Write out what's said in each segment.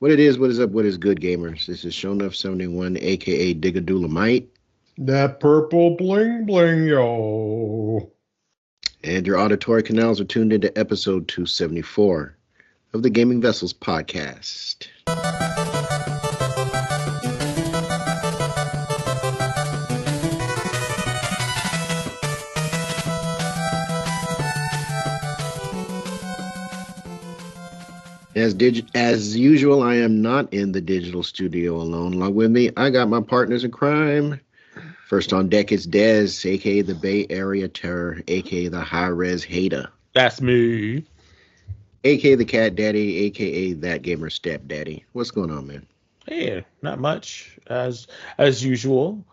What it is, what is up, what is good, gamers? This is Shonuff71, aka Digadulamite. That purple bling bling, yo. And your auditory canals are tuned into episode 274 of the Gaming Vessels podcast. As usual, I am not in the digital studio alone. Along with me, I got my partners in crime. First on deck is Dez, aka the Bay Area Terror, aka the High Res Hater. That's me. AKA the Cat Daddy, aka that gamer stepdaddy. What's going on, man? Hey, not much as usual.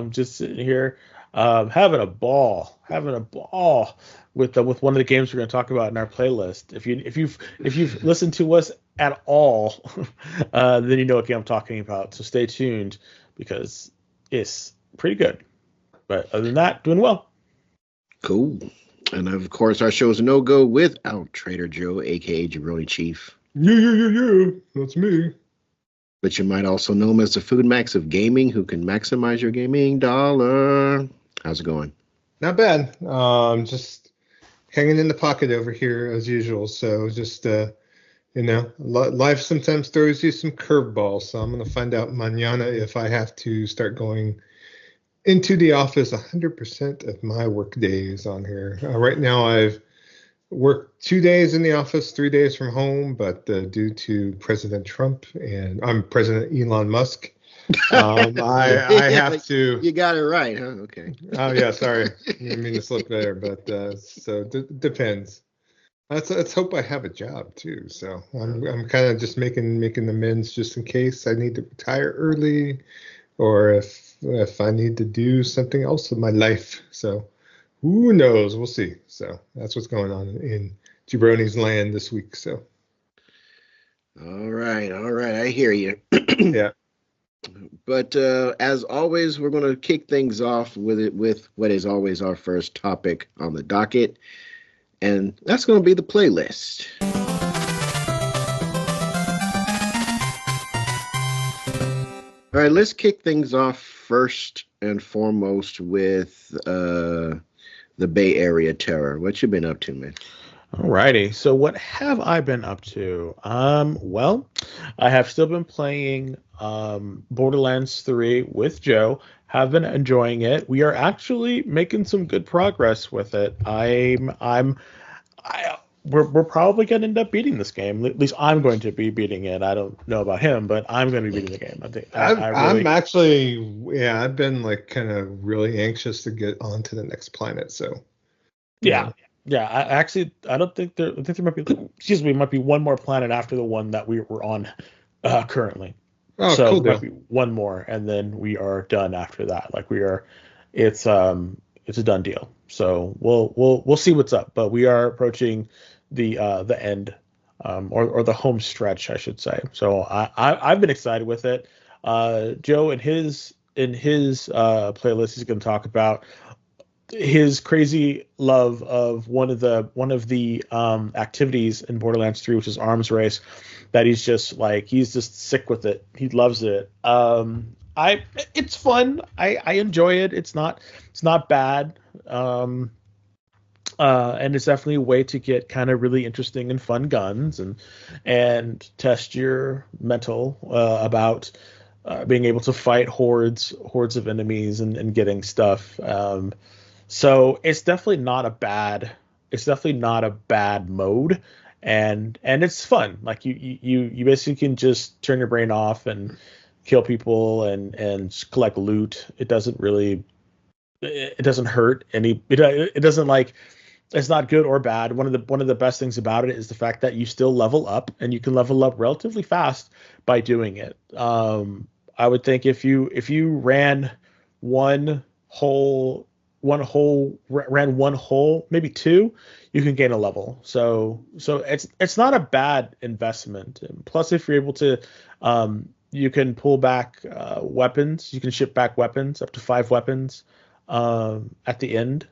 Just sitting here, having a ball with one of the games we're going to talk about in our playlist. If you've listened to us at all, then you know what game I'm talking about. So stay tuned because it's pretty good. But other than that, doing well. Cool. And of course, our show's a no-go without Trader Joe, aka Jabroni Chief. Yeah. That's me. But you might also know him as the Food Max of gaming, who can maximize your gaming dollar. How's it going? Not bad. Just hanging in the pocket over here as usual. So just life sometimes throws you some curveballs. So I'm gonna find out mañana if I have to start going into the office 100% of my work days on here. Right now I've worked 2 days in the office, 3 days from home, but due to President Trump and I'm President Elon Musk, I have to. You got it right, huh? Okay. Oh yeah, sorry, I didn't mean to slip there, but depends. Let's hope I have a job too. So I'm kind of just making amends just in case I need to retire early, or if I need to do something else with my life. So who knows? We'll see. So that's what's going on in Jabroni's land this week. So. All right. I hear you. Yeah. But as always, we're going to kick things off with what is always our first topic on the docket, and that's going to be the playlist. All right, let's kick things off first and foremost with the Bay Area Terror. What you been up to, man? Alrighty, so what have I been up to? Well, I have still been playing Borderlands 3 with Joe. Have been enjoying it. We are actually making some good progress with it. We're probably going to end up beating this game. At least I'm going to be beating it. I don't know about him, but I'm going to be beating the game. I think I'm actually, I've been like kind of really anxious to get on to the next planet. So yeah. I don't think there might be, might be one more planet after the one that we were on currently. Oh, so cool. There might be one more, and then we are done after that. Like it's a done deal. So we'll see what's up, but we are approaching the end, or the home stretch, I should say. So I've been excited with it. Joe in his playlist, he's going to talk about his crazy love of one of the activities in Borderlands 3, which is arms race, that he's just sick with it. He loves it. It's fun. I enjoy it. It's not bad. And it's definitely a way to get kind of really interesting and fun guns and test your mental about being able to fight hordes of enemies and getting stuff. So it's definitely not a bad mode, and it's fun. Like you basically can just turn your brain off and kill people and collect loot. It doesn't hurt any. It doesn't it's not good or bad. One of the best things about it is the fact that you still level up, and you can level up relatively fast by doing it. I would think if you ran one hole, maybe two, you can gain a level. So it's not a bad investment. And plus, if you're able to, you can pull back weapons. You can ship back weapons, up to 5 weapons, at the end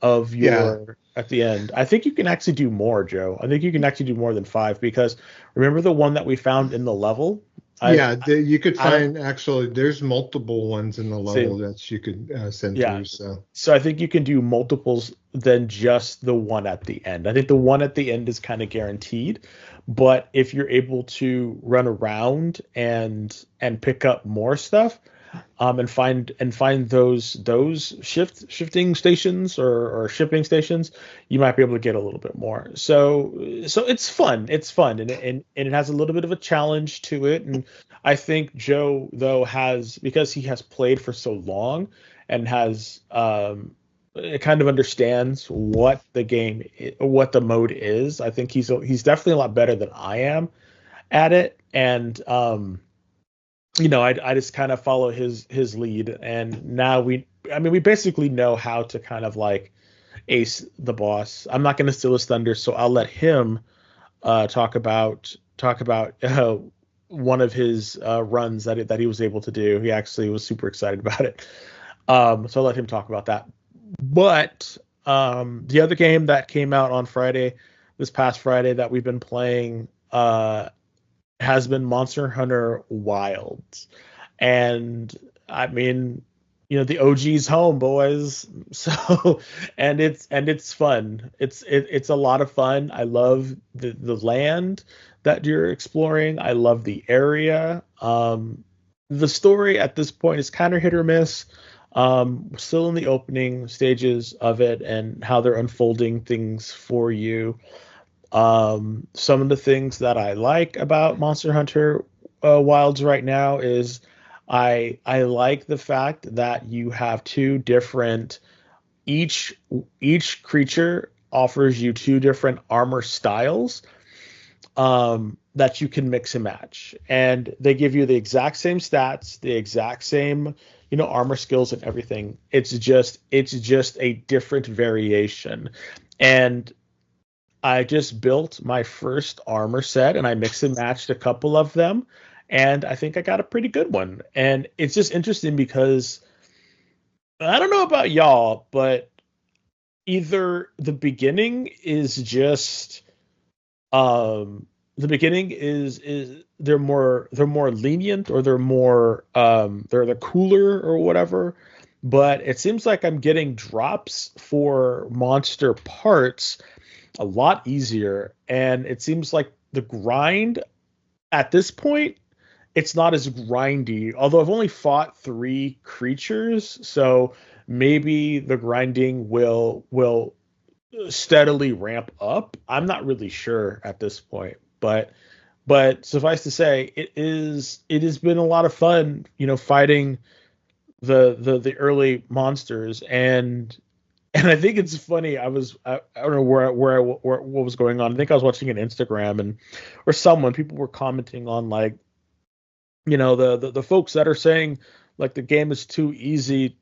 of your at the end. I think you can actually do more, Joe. I think you can actually do more than 5 because remember the one that we found in the level? You could find actually. There's multiple ones in the level that you could send through. So I think you can do multiples than just the one at the end. I think the one at the end is kind of guaranteed, but if you're able to run around and pick up more stuff, and find those shifting stations or shipping stations, you might be able to get a little bit more. So it's fun. It's fun, and it has a little bit of a challenge to it. And I think Joe though because he has played for so long and has kind of understands what the mode is. I think he's definitely a lot better than I am at it, and I just kind of follow his lead, and now we basically know how to kind of like ace the boss. I'm not going to steal his thunder, so I'll let him talk about one of his runs that he was able to do. He actually was super excited about it, so I'll let him talk about that. But the other game that came out on this past Friday that we've been playing has been Monster Hunter Wilds. And I mean, the OG's home, boys. So and it's fun. It's a lot of fun. I love the land that you're exploring. I love the area. The story at this point is kind of hit or miss. Still in the opening stages of it and how they're unfolding things for you. Some of the things that I like about Monster Hunter Wilds right now is I like the fact that you have two different each creature offers you two different armor styles that you can mix and match, and they give you the exact same stats, the exact same armor skills and everything. It's just a different variation. And I just built my first armor set and I mixed and matched a couple of them, and I think I got a pretty good one. And it's just interesting because I don't know about y'all, but either the beginning is just they're more lenient, or they're cooler or whatever. But it seems like I'm getting drops for monster parts a lot easier, and it seems like the grind at this point, it's not as grindy, although I've only fought 3 creatures, so maybe the grinding will steadily ramp up. I'm not really sure at this point, but suffice to say, it has been a lot of fun, fighting the early monsters. And I think it's funny. I don't know where what was going on. I think I was watching an Instagram or people were commenting on, like, the folks that are saying like the game is too easy,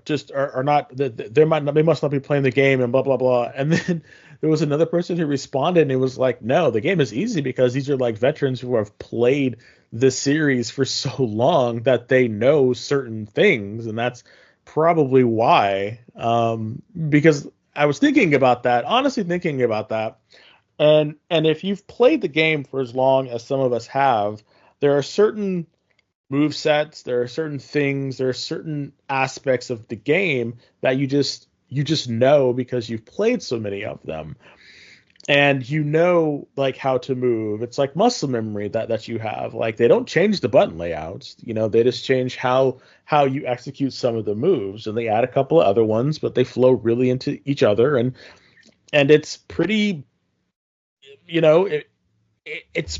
just are not, they must not be playing the game and blah blah blah. And then there was another person who responded and it was like, no, the game is easy because these are like veterans who have played this series for so long that they know certain things, and that's probably why. Because I was thinking about that, honestly thinking about that, and if you've played the game for as long as some of us have, there are certain move sets, there are certain things, there are certain aspects of the game that you just know because you've played so many of them, and like how to move. It's like muscle memory that you have. Like, they don't change the button layouts, they just change how you execute some of the moves, and they add a couple of other ones, but they flow really into each other, and it's pretty, it's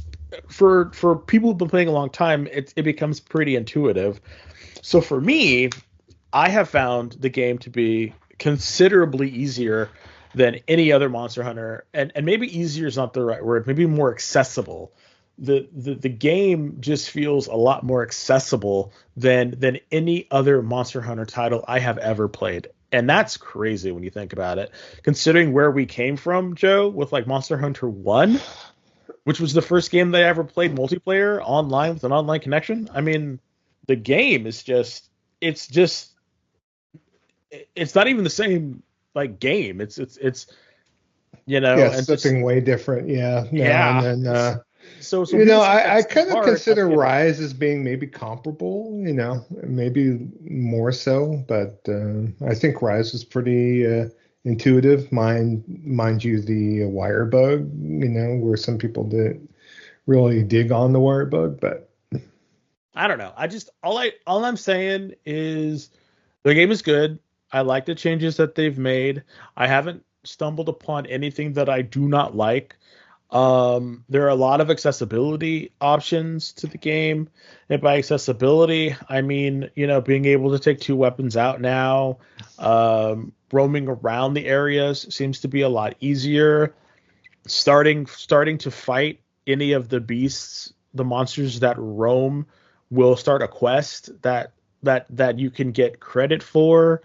for people who've been playing a long time, it becomes pretty intuitive. So for me, I have found the game to be considerably easier than any other Monster Hunter, and maybe easier is not the right word, maybe more accessible. The game just feels a lot more accessible than any other Monster Hunter title I have ever played. And that's crazy when you think about it, considering where we came from, Joe, with like Monster Hunter 1, which was the first game that I ever played multiplayer online with an online connection. I mean, the game is just it's not even the same like game. It's Yeah, and just something way different. Yeah, no, and yeah. then So people say that I it's too kind of hard. consider Rise as being maybe comparable. Maybe more so, but I think Rise is pretty intuitive. Mind you, the wire bug. Where some people didn't really dig on the wire bug, but I don't know. I just all I'm saying is the game is good. I like the changes that they've made. I haven't stumbled upon anything that I do not like. There are a lot of accessibility options to the game. And by accessibility, I mean, being able to take two weapons out now, roaming around the areas seems to be a lot easier. Starting to fight any of the beasts, the monsters that roam will start a quest that you can get credit for.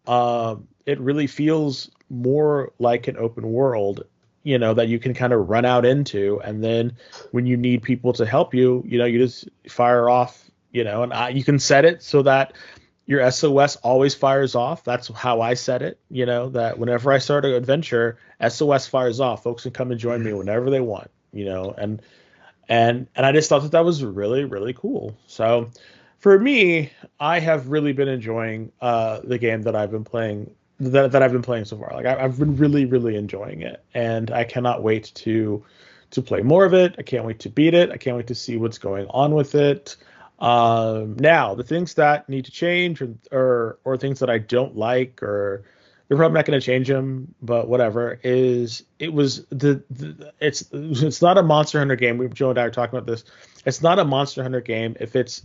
It really feels more like an open world, that you can kind of run out into, and then when you need people to help you, you just fire off, and you can set it so that your SOS always fires off. That's how I set it, that whenever I start an adventure, SOS fires off. Folks can come and join me whenever they want, and I just thought that was really, really cool. So for me, I have really been enjoying the game that I've been playing that I've been playing so far. Like I've been really, really enjoying it, and I cannot wait to play more of it. I can't wait to beat it. I can't wait to see what's going on with it. Now, the things that need to change, or things that I don't like, or they're probably not going to change them, but whatever. It's not a Monster Hunter game. Joe and I are talking about this. It's not a Monster Hunter game if it's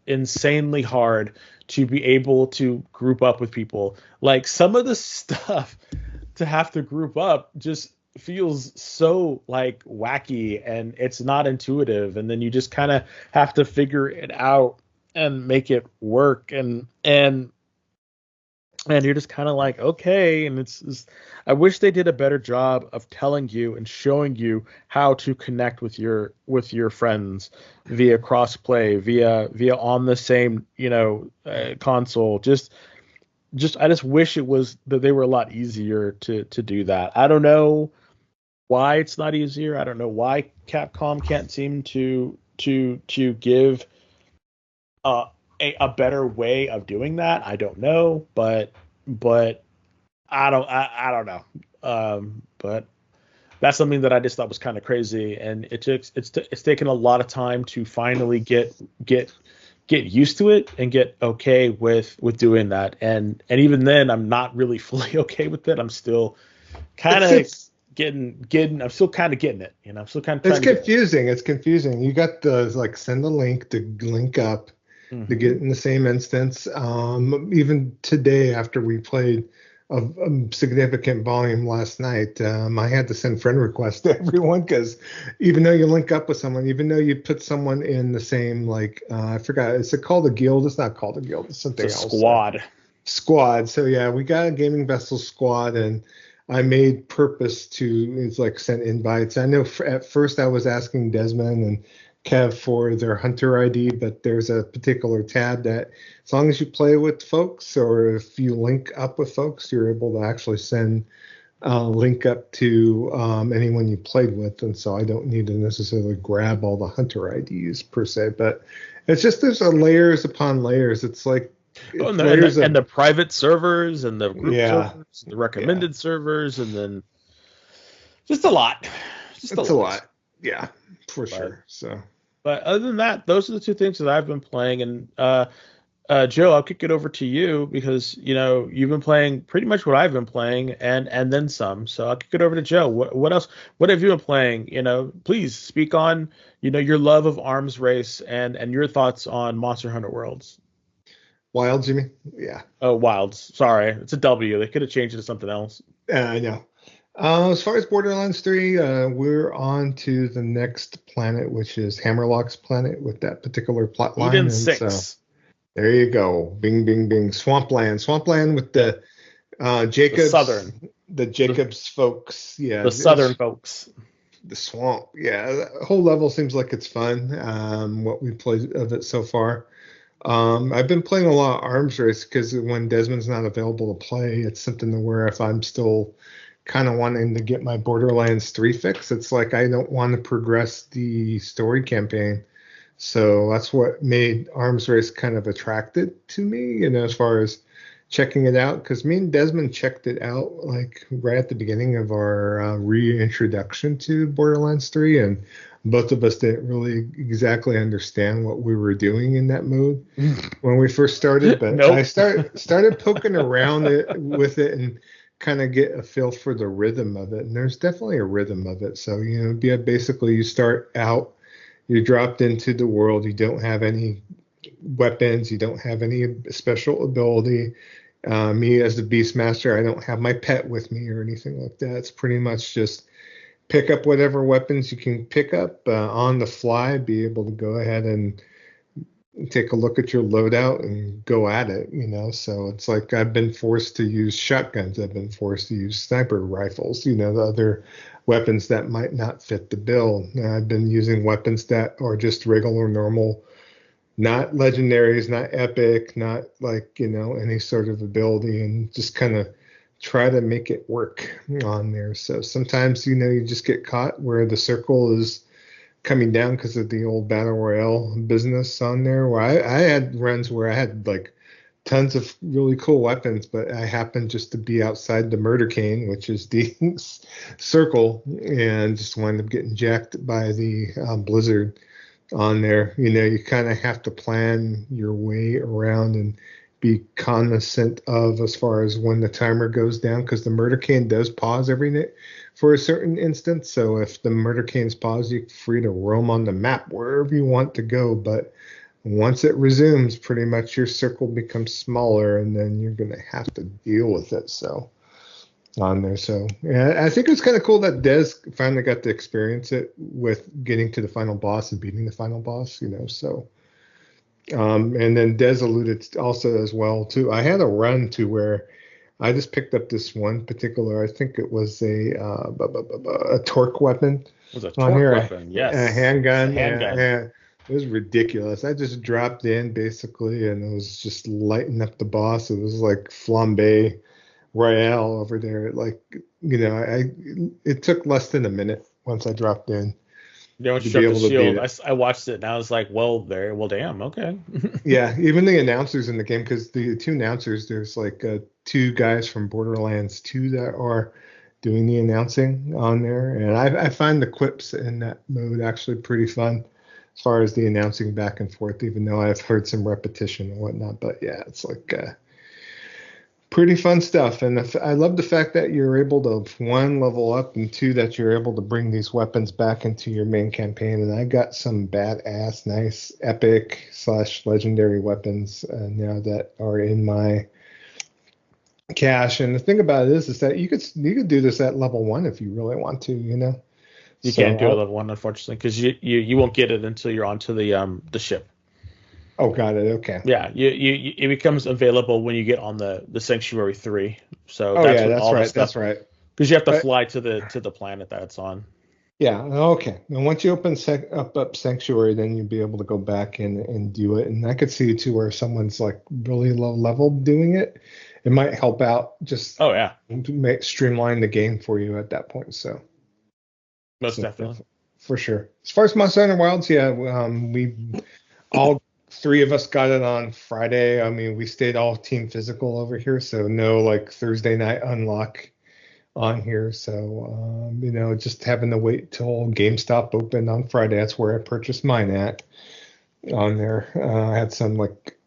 insanely hard to be able to group up with people. Like some of the stuff to have to group up just feels so like wacky, and it's not intuitive, and then you just kind of have to figure it out and make it work, and you're just kind of like, okay. And it's I wish they did a better job of telling you and showing you how to connect with your friends via crossplay, via on the same console. I just wish it was that they were a lot easier to do that. I don't know why it's not easier. I don't know why Capcom can't seem to give a better way of doing that. I don't know, but I don't know. But that's something that I just thought was kind of crazy, and it's taken a lot of time to finally get used to it and get okay with doing that. And even then, I'm not really fully okay with it. I'm still kind of getting. I'm still kind of getting it. I'm still kind of. It's confusing. It's confusing. You got the like send the link to link up to get in the same instance. Even today, after we played a significant volume last night, I had to send friend requests to everyone, because even though you link up with someone, even though you put someone in the same, like, I forgot, is it called a guild? It's not called a guild. It's something else. Squad. So yeah, we got a Gaming Vessel squad, and I made purpose to send invites. I know at first I was asking Desmond and Kev for their Hunter ID, but there's a particular tab that as long as you play with folks, or if you link up with folks, you're able to actually send link up to anyone you played with. And so I don't need to necessarily grab all the Hunter IDs per se, but it's just there's layers upon layers. It's like and the private servers and the group servers, and the recommended servers, and then just a lot. It's a lot. Yeah, for sure. So. But other than that, those are the two things that I've been playing. And Joe, I'll kick it over to you, because you've been playing pretty much what I've been playing, and then some. So I'll kick it over to Joe. What else? What have you been playing? Please speak on your love of Arms Race and your thoughts on Monster Hunter Worlds. Wilds, you mean? Yeah. Oh, Wilds. Sorry, it's a W. They could have changed it to something else. I know. As far as Borderlands 3, we're on to the next planet, which is Hammerlock's planet, with that particular plot line. Eden 6. So, there you go. Bing, bing, bing. Swampland with the Jacobs. The Jacobs folks. Yeah. The southern folks. The swamp. Yeah. The whole level seems like it's fun. What we played of it so far. I've been playing a lot of Arms Race because when Desmond's not available to play, it's something to where if I'm still kind of wanting to get my Borderlands 3 fix, it's like I don't want to progress the story campaign. So that's what made Arms Race kind of attracted to me, as far as checking it out. Because me and Desmond checked it out like right at the beginning of our reintroduction to Borderlands 3, and both of us didn't really exactly understand what we were doing in that mode when we first started. But Nope. I started poking around with it and kind of get a feel for the rhythm of it. And there's definitely a rhythm of it. So, basically you start out, you're dropped into the world, you don't have any weapons, you don't have any special ability. Me as the Beastmaster, I don't have my pet with me or anything like that. It's pretty much just pick up whatever weapons you can pick up on the fly, be able to go ahead and take a look at your loadout and go at it, So it's like I've been forced to use shotguns. I've been forced to use sniper rifles, the other weapons that might not fit the bill. I've been using weapons that are just regular, normal, not legendaries, not epic, not like, any sort of ability, and just kind of try to make it work on there. So sometimes, you just get caught where the circle is coming down because of the old battle royale business on there. Where I had runs where I had like tons of really cool weapons, but I happened just to be outside the murder cane, which is the circle, and just wound up getting jacked by the blizzard on there. You kind of have to plan your way around and be cognizant of as far as when the timer goes down, because the murder cane does pause every night for a certain instance. So if the murder cane's paused, you're free to roam on the map wherever you want to go. But once it resumes, pretty much your circle becomes smaller, and then you're going to have to deal with it. So on there. So yeah, I think it's kind of cool that Des finally got to experience it with getting to the final boss and beating the final boss, So and then Des alluded also as well too. I had a run to where I just picked up this one particular. I think it was a torque weapon. It was a on torque here, weapon, yes. a handgun. It's a handgun. And it was ridiculous. I just dropped in basically, and it was just lighting up the boss. It was like flambe royale over there. Like it took less than a minute once I dropped in. Don't to struck be the able to beat shield. it. I watched it and I was like, well, damn, okay. Yeah, even the announcers in the game, because the two announcers, there's like two guys from Borderlands 2 that are doing the announcing on there, and I find the quips in that mode actually pretty fun as far as the announcing back and forth, even though I've heard some repetition and whatnot. But yeah, it's like pretty fun stuff. And I love the fact that you're able to, one, level up, and two, that you're able to bring these weapons back into your main campaign. And I got some badass, nice, epic / legendary weapons now that are in my cache. And the thing about it is that you could do this at level 1 if you really want to, You can't do it level 1, unfortunately, because you won't get it until you're onto the ship. Oh, got it. Okay. Yeah, it becomes available when you get on the Sanctuary 3. So that's right. That's right. Because you have to fly to the planet that it's on. Yeah. Okay. And once you open up Sanctuary, then you'll be able to go back and do it. And I could see too where someone's like really low level doing it. It might help out just to streamline the game for you at that point. So most definitely. For sure. As far as Monster Hunter Wilds, yeah, we all 3 of us got it on Friday. I mean, we stayed all team physical over here, so no like Thursday night unlock on here. So just having to wait till GameStop opened on Friday. That's where I purchased mine at on there. I had some like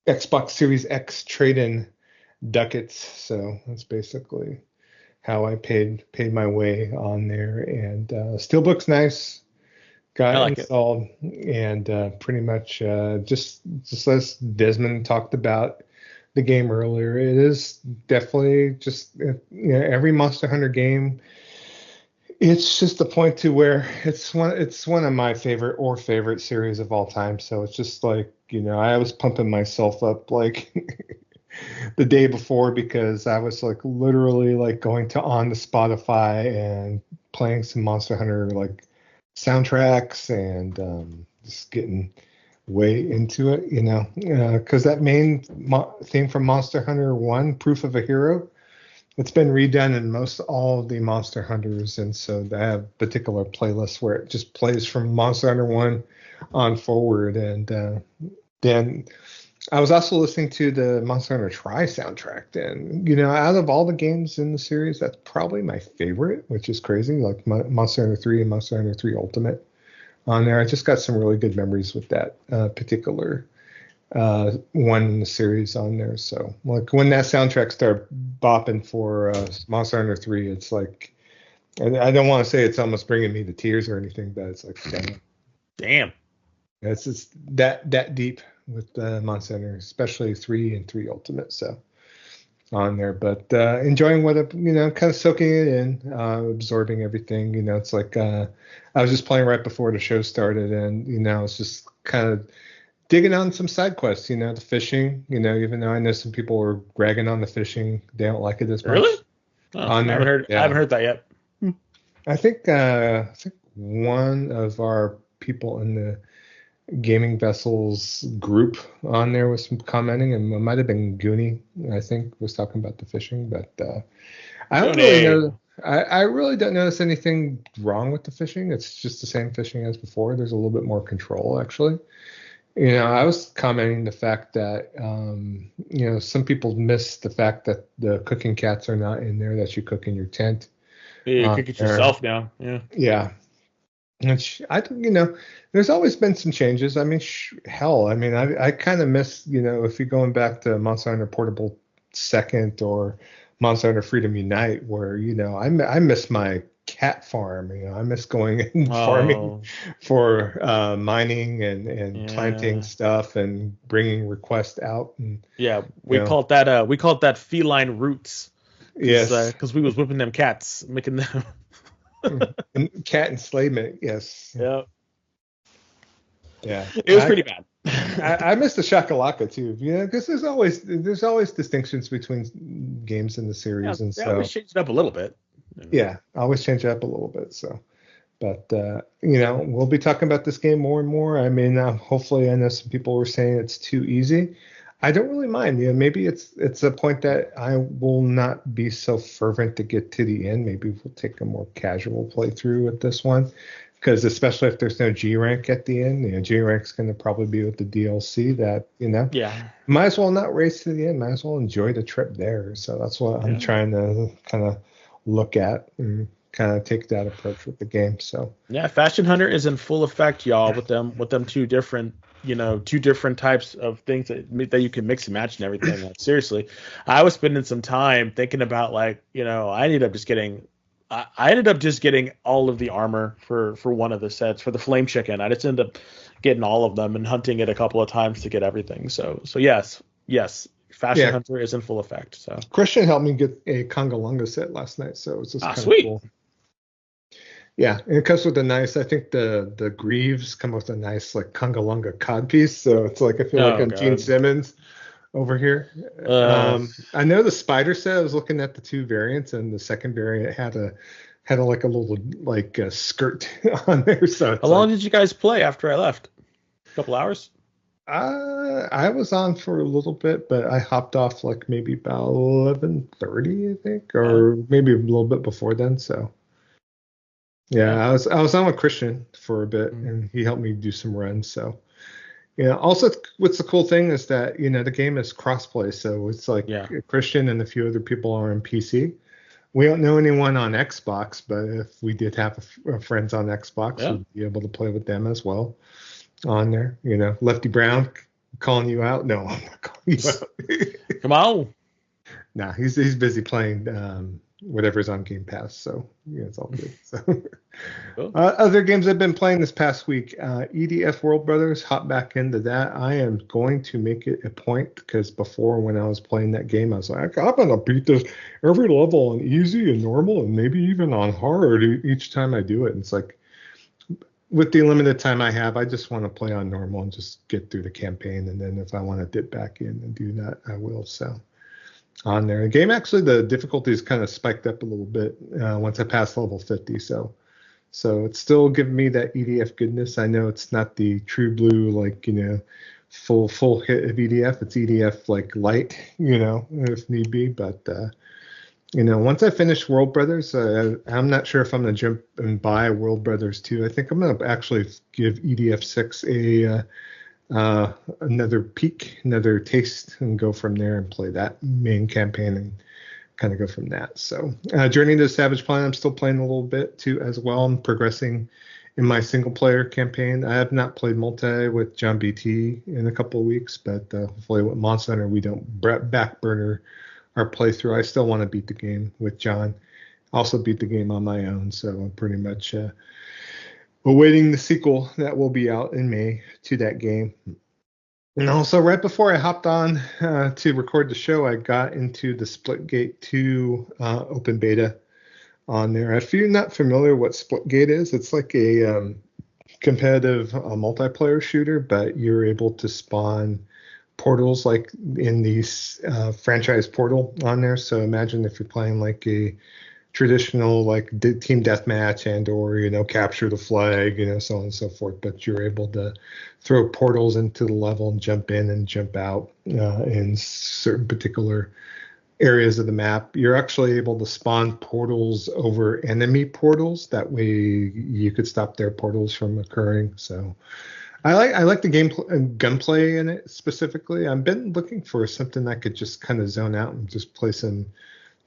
Xbox Series X trade-in ducats, so that's basically how I paid my way on there. And Steelbook's nice. Got it installed, and pretty much just as Desmond talked about the game earlier, it is definitely just every Monster Hunter game. It's just the point to where it's one of my favorite series of all time. So it's just like I was pumping myself up like the day before, because I was like literally like going on to Spotify and playing some Monster Hunter like soundtracks and just getting way into it, because that main theme from Monster Hunter 1, Proof of a Hero, it's been redone in most all of the Monster Hunters, and so they have particular playlists where it just plays from Monster Hunter 1 on forward. And then I was also listening to the Monster Hunter Tri soundtrack, and out of all the games in the series, that's probably my favorite, which is crazy. Like Monster Hunter 3 and Monster Hunter 3 Ultimate on there. I just got some really good memories with that particular one in the series on there. So like when that soundtrack started bopping for Monster Hunter 3, it's like, I don't want to say it's almost bringing me to tears or anything, but it's like, damn. It's just that deep with Monster Hunter, especially 3 and 3 Ultimate. So on there, but enjoying what kind of soaking it in, absorbing everything. It's like I was just playing right before the show started, and it's just kind of digging on some side quests. The fishing. Even though I know some people are ragging on the fishing, they don't like it as much. Really? Oh, I haven't heard that yet. I think one of our people in the Gaming Vessels group on there was commenting, and it might have been Goonie, I think, was talking about the fishing, but I don't really know. I really don't notice anything wrong with the fishing. It's just the same fishing as before. There's a little bit more control, actually. I was commenting the fact that some people miss the fact that the cooking cats are not in there, that you cook in your tent. Yeah, you cook it yourself now. Yeah. Which there's always been some changes. I mean, hell, I kind of miss, if you're going back to Monster Hunter Portable Second or Monster Hunter Freedom Unite, where, I miss my cat farm. I miss going and farming for mining and planting stuff and bringing requests out. And we called that feline roots. Yes, because we was whipping them cats, making them. Cat enslavement, yes. Yeah. Yeah. It was pretty bad. I miss the shakalaka too, because there's always distinctions between games in the series, and so always change it up a little bit. Yeah, always change it up a little bit. So, but we'll be talking about this game more and more. I mean, hopefully, I know some people were saying it's too easy. I don't really mind. Maybe it's a point that I will not be so fervent to get to the end. Maybe we'll take a more casual playthrough with this one, because especially if there's no G rank at the end, G rank's going to probably be with the DLC. That might as well not race to the end. Might as well enjoy the trip there. So that's what I'm trying to kind of look at and kind of take that approach with the game. So Fashion Hunter is in full effect, y'all. With them two different types of things that you can mix and match and everything. Like, seriously, I was spending some time thinking about I ended up just getting all of the armor for one of the sets for the Flame Chicken. I just ended up getting all of them and hunting it a couple of times to get everything. So yes, Fashion Hunter is in full effect. So Christian helped me get a Congalunga set last night, so it was just kind of sweet. Cool. Yeah, and it comes with a nice. I think the greaves come with a nice Congalunga codpiece, so it's like I feel like I'm Gene Simmons over here. I know the spider set. I was looking at the two variants, and the second variant had a little skirt on there. So how long did you guys play after I left? A couple hours. I was on for a little bit, but I hopped off maybe about 11:30, I think, or maybe a little bit before then. So. Yeah, I was on with Christian for a bit, and he helped me do some runs. So, also what's the cool thing is that the game is crossplay, so it's Christian and a few other people are on PC. We don't know anyone on Xbox, but if we did have friends on Xbox, we'd be able to play with them as well on there. Lefty Brown calling you out? No, I'm not calling you out. Come on. Nah, he's busy playing whatever's on Game Pass, so it's all good. So cool. Other games I've been playing this past week, EDF World Brothers, hop back into that. I am going to make it a point, because before, when I was playing that game, I was like, I'm gonna beat this every level on easy and normal and maybe even on hard each time I do it. And it's like, with the limited time I have, I just want to play on normal and just get through the campaign, and then if I want to dip back in and do that, I will. So on there. The game, actually, the difficulty is kind of spiked up a little bit once I passed level 50. So So it's still giving me that EDF goodness. I know it's not the true blue, like, full hit of EDF. It's EDF like light, if need be. But once I finish World Brothers, I'm not sure if I'm gonna jump and buy World Brothers 2. I think I'm gonna actually give EDF 6 another peek, another taste, and go from there and play that main campaign and kind of go from that. So Journey to the Savage Planet, I'm still playing a little bit too as well. I'm progressing in my single player campaign. I have not played multi with John BT in a couple of weeks, but hopefully with Monster Hunter we don't back burner our playthrough. I still want to beat the game with John. Also beat the game on my own, so I'm pretty much awaiting the sequel that will be out in May to that game. And also, right before I hopped on to record the show, I got into the Splitgate 2 open beta on there. If you're not familiar what Splitgate is, it's like a competitive multiplayer shooter, but you're able to spawn portals like in these franchise portal on there. So imagine if you're playing like a traditional like team deathmatch and or capture the flag, so on and so forth, but you're able to throw portals into the level and jump in and jump out in certain particular areas of the map. You're actually able to spawn portals over enemy portals. That way you could stop their portals from occurring. So I like the gunplay in it specifically. I've been looking for something that could just kind of zone out and just play some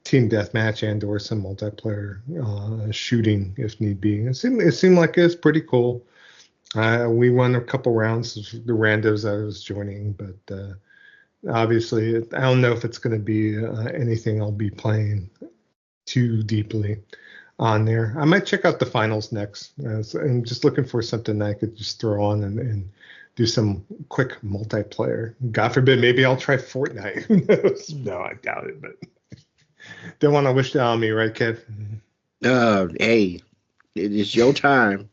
team deathmatch and or some multiplayer shooting if need be. It seemed like it's pretty cool. We won a couple rounds of the randos I was joining, but obviously I don't know if it's going to be anything I'll be playing too deeply on there. I might check out the finals next. I'm just looking for something that I could just throw on and do some quick multiplayer. God forbid, maybe I'll try Fortnite. Who knows? No, I doubt it, but don't want to wish that on me, right, Kev? Hey, it's your time.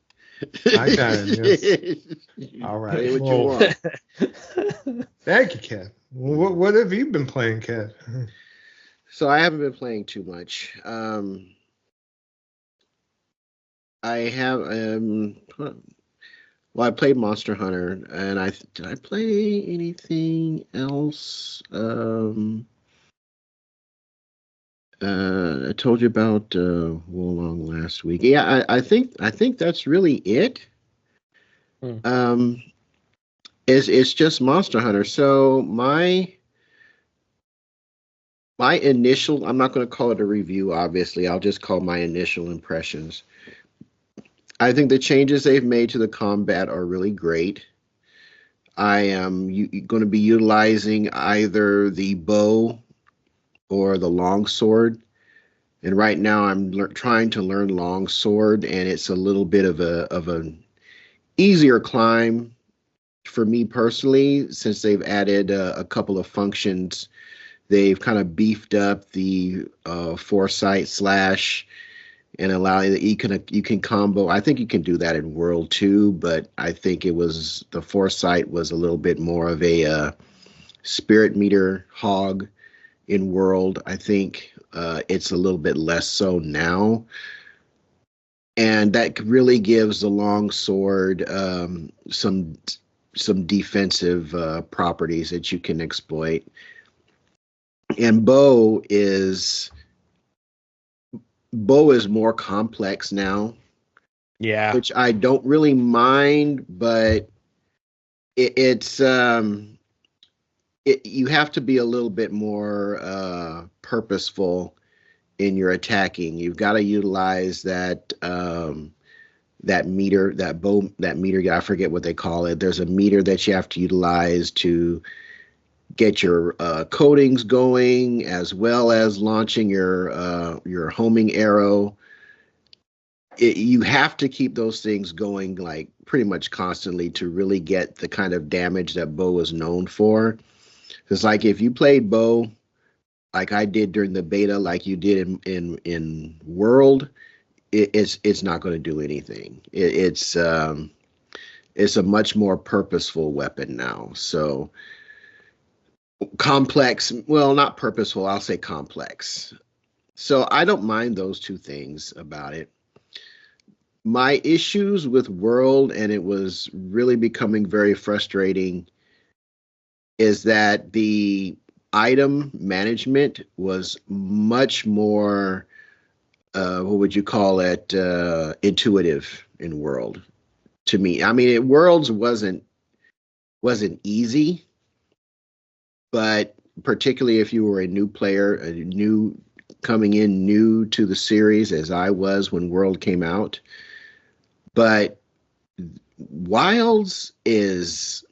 My time, yes. All right. Play what you want. Thank you, Kev. What have you been playing, Kev? So I haven't been playing too much. I have I played Monster Hunter, and did I play anything else? I told you about Wolong last week. Yeah, I think that's really it. It's just Monster Hunter. So my initial, I'm not going to call it a review, obviously. I'll just call my initial impressions. I think the changes they've made to the combat are really great. I am going to be utilizing either the bow or the longsword. And right now I'm trying to learn longsword, and it's a little bit of an easier climb for me personally, since they've added a couple of functions. They've kind of beefed up the foresight slash and allowing that you can combo. I think you can do that in World 2, but I think the foresight was a little bit more of a spirit meter hog in World. I think it's a little bit less so now. And that really gives the longsword some defensive properties that you can exploit. And bow is more complex now. Yeah. Which I don't really mind, but it's you have to be a little bit more purposeful in your attacking. You've got to utilize that meter, that meter. I forget what they call it. There's a meter that you have to utilize to get your coatings going, as well as launching your homing arrow. You have to keep those things going like pretty much constantly to really get the kind of damage that bow is known for. Because like if you played bow like I did during the beta, like you did in World, it's not going to do anything. It's a much more purposeful weapon now. So complex, well, not purposeful, I'll say complex. So I don't mind those two things about it. My issues with World, and it was really becoming very frustrating, is that the item management was much more, what would you call it, intuitive in World to me. I mean, Worlds wasn't easy, but particularly if you were a new player, a new coming in new to the series, as I was when World came out. But Wilds is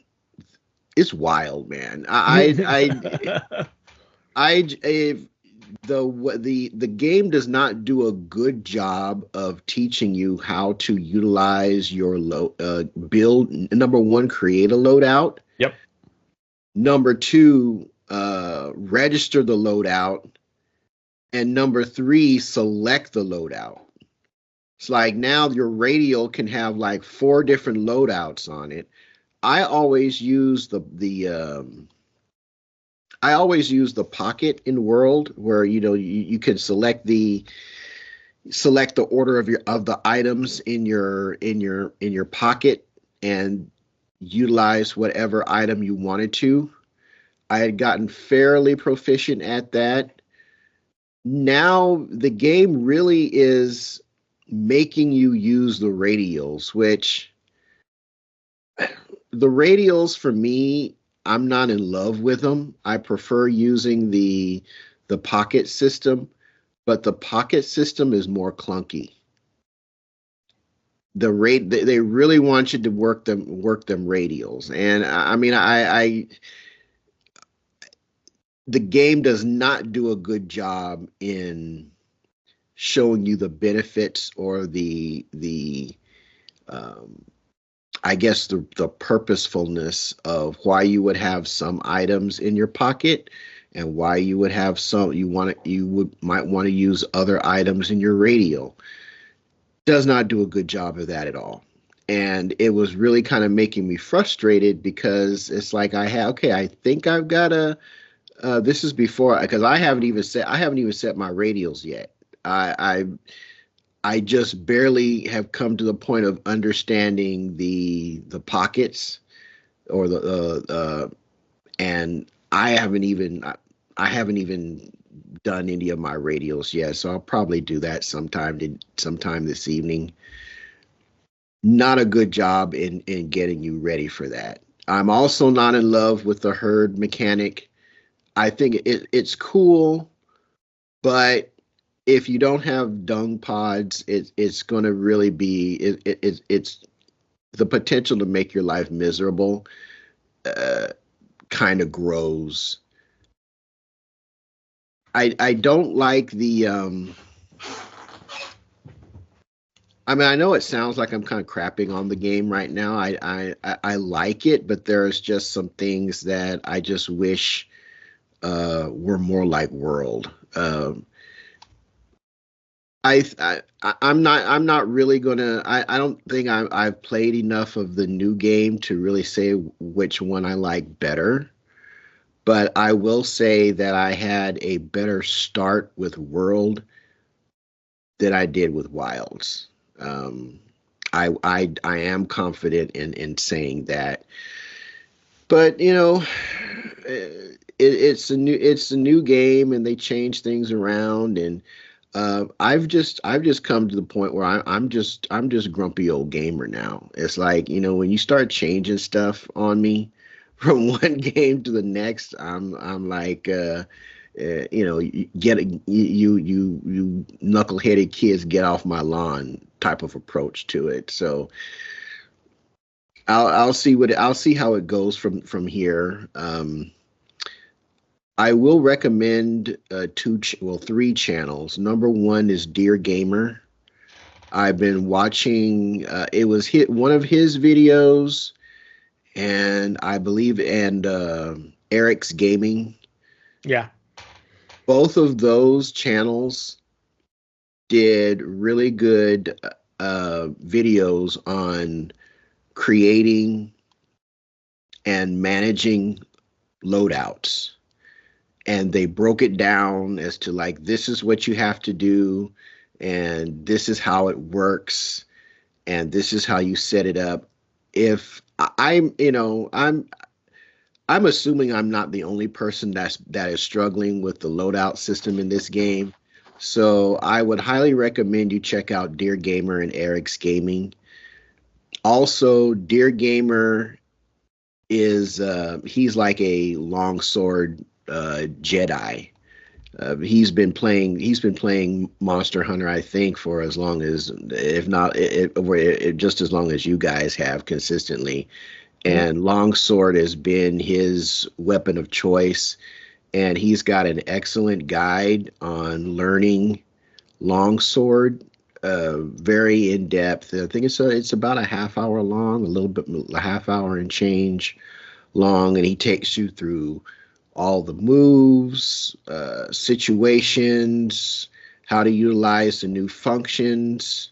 it's wild, man. If the game does not do a good job of teaching you how to utilize your build. Number one, create a loadout. Yep. Number two, register the loadout. And number three, select the loadout. It's like now your radial can have like 4 different loadouts on it. I always use the pocket in World, where you can select the order of the items in your pocket and utilize whatever item you wanted to. I had gotten fairly proficient at that. Now the game really is making you use the radials, which the radials for me, I'm not in love with them. I prefer using the pocket system, but the pocket system is more clunky. They really want you to work them radials, and I mean the game does not do a good job in showing you the benefits or the I guess the purposefulness of why you would have some items in your pocket and why you would have some might want to use other items in your radial. Does not do a good job of that at all. And it was really kind of making me frustrated, because it's like I think I've got a this is before, because I haven't even set my radials yet. I just barely have come to the point of understanding the pockets, or and I haven't even done any of my radials yet. So I'll probably do that sometime this evening. Not a good job in getting you ready for that. I'm also not in love with the herd mechanic. I think it's cool, but if you don't have dung pods, it's going to really be it's the potential to make your life miserable. Kind of grows. I don't like the I mean, I know it sounds like I'm kind of crapping on the game right now. I like it, but there's just some things that I just wish were more like World. I'm not really gonna. I don't think I've played enough of the new game to really say which one I like better. But I will say that I had a better start with World than I did with Wilds. I am confident in saying that. But it's a new game, and they change things around, and I've just come to the point where I'm just grumpy old gamer now. It's like, when you start changing stuff on me from one game to the next, I'm like, you knuckleheaded kids, get off my lawn type of approach to it. So I'll see how it goes from here. I will recommend 3 channels. Number one is Dear Gamer. I've been watching. It was one of his videos, and I believe Eric's Gaming. Yeah. Both of those channels did really good videos on creating and managing loadouts. And they broke it down as to, like, this is what you have to do, and this is how it works. and this is how you set it up. If I'm, I'm assuming I'm not the only person that is struggling with the loadout system in this game. So I would highly recommend you check out Dear Gamer and Eric's Gaming. Also, Dear Gamer is he's like a longsword Jedi. He's been playing Monster Hunter, I think, for as long as, if not, just as long as you guys have consistently. And longsword has been his weapon of choice, and he's got an excellent guide on learning longsword, very in depth. I think it's about a half hour long, a half hour and change long, and he takes you through all the moves, situations, how to utilize the new functions,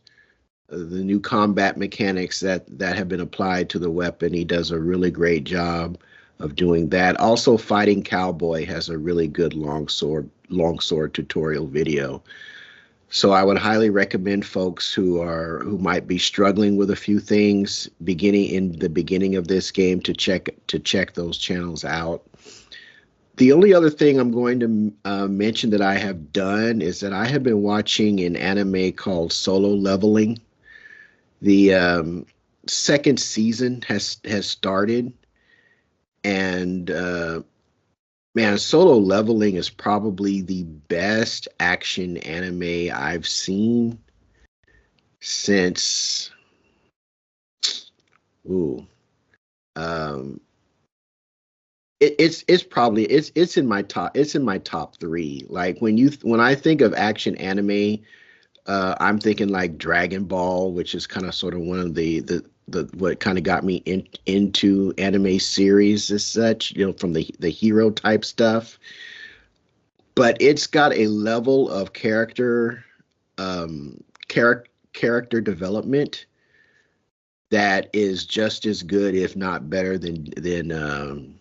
the new combat mechanics that have been applied to the weapon. He does a really great job of doing that. Also, Fighting Cowboy has a really good longsword tutorial video. So I would highly recommend folks who might be struggling with a few things in the beginning of this game to check those channels out. The only other thing I'm going to mention that I have done is that I have been watching an anime called Solo Leveling. The second season has started, and man, Solo Leveling is probably the best action anime I've seen since it's in my top 3. Like when I think of action anime, I'm thinking like Dragon Ball, which is kind of sort of one of the what kind of got me into anime series as such, from the hero type stuff. But it's got a level of character development that is just as good, if not better, than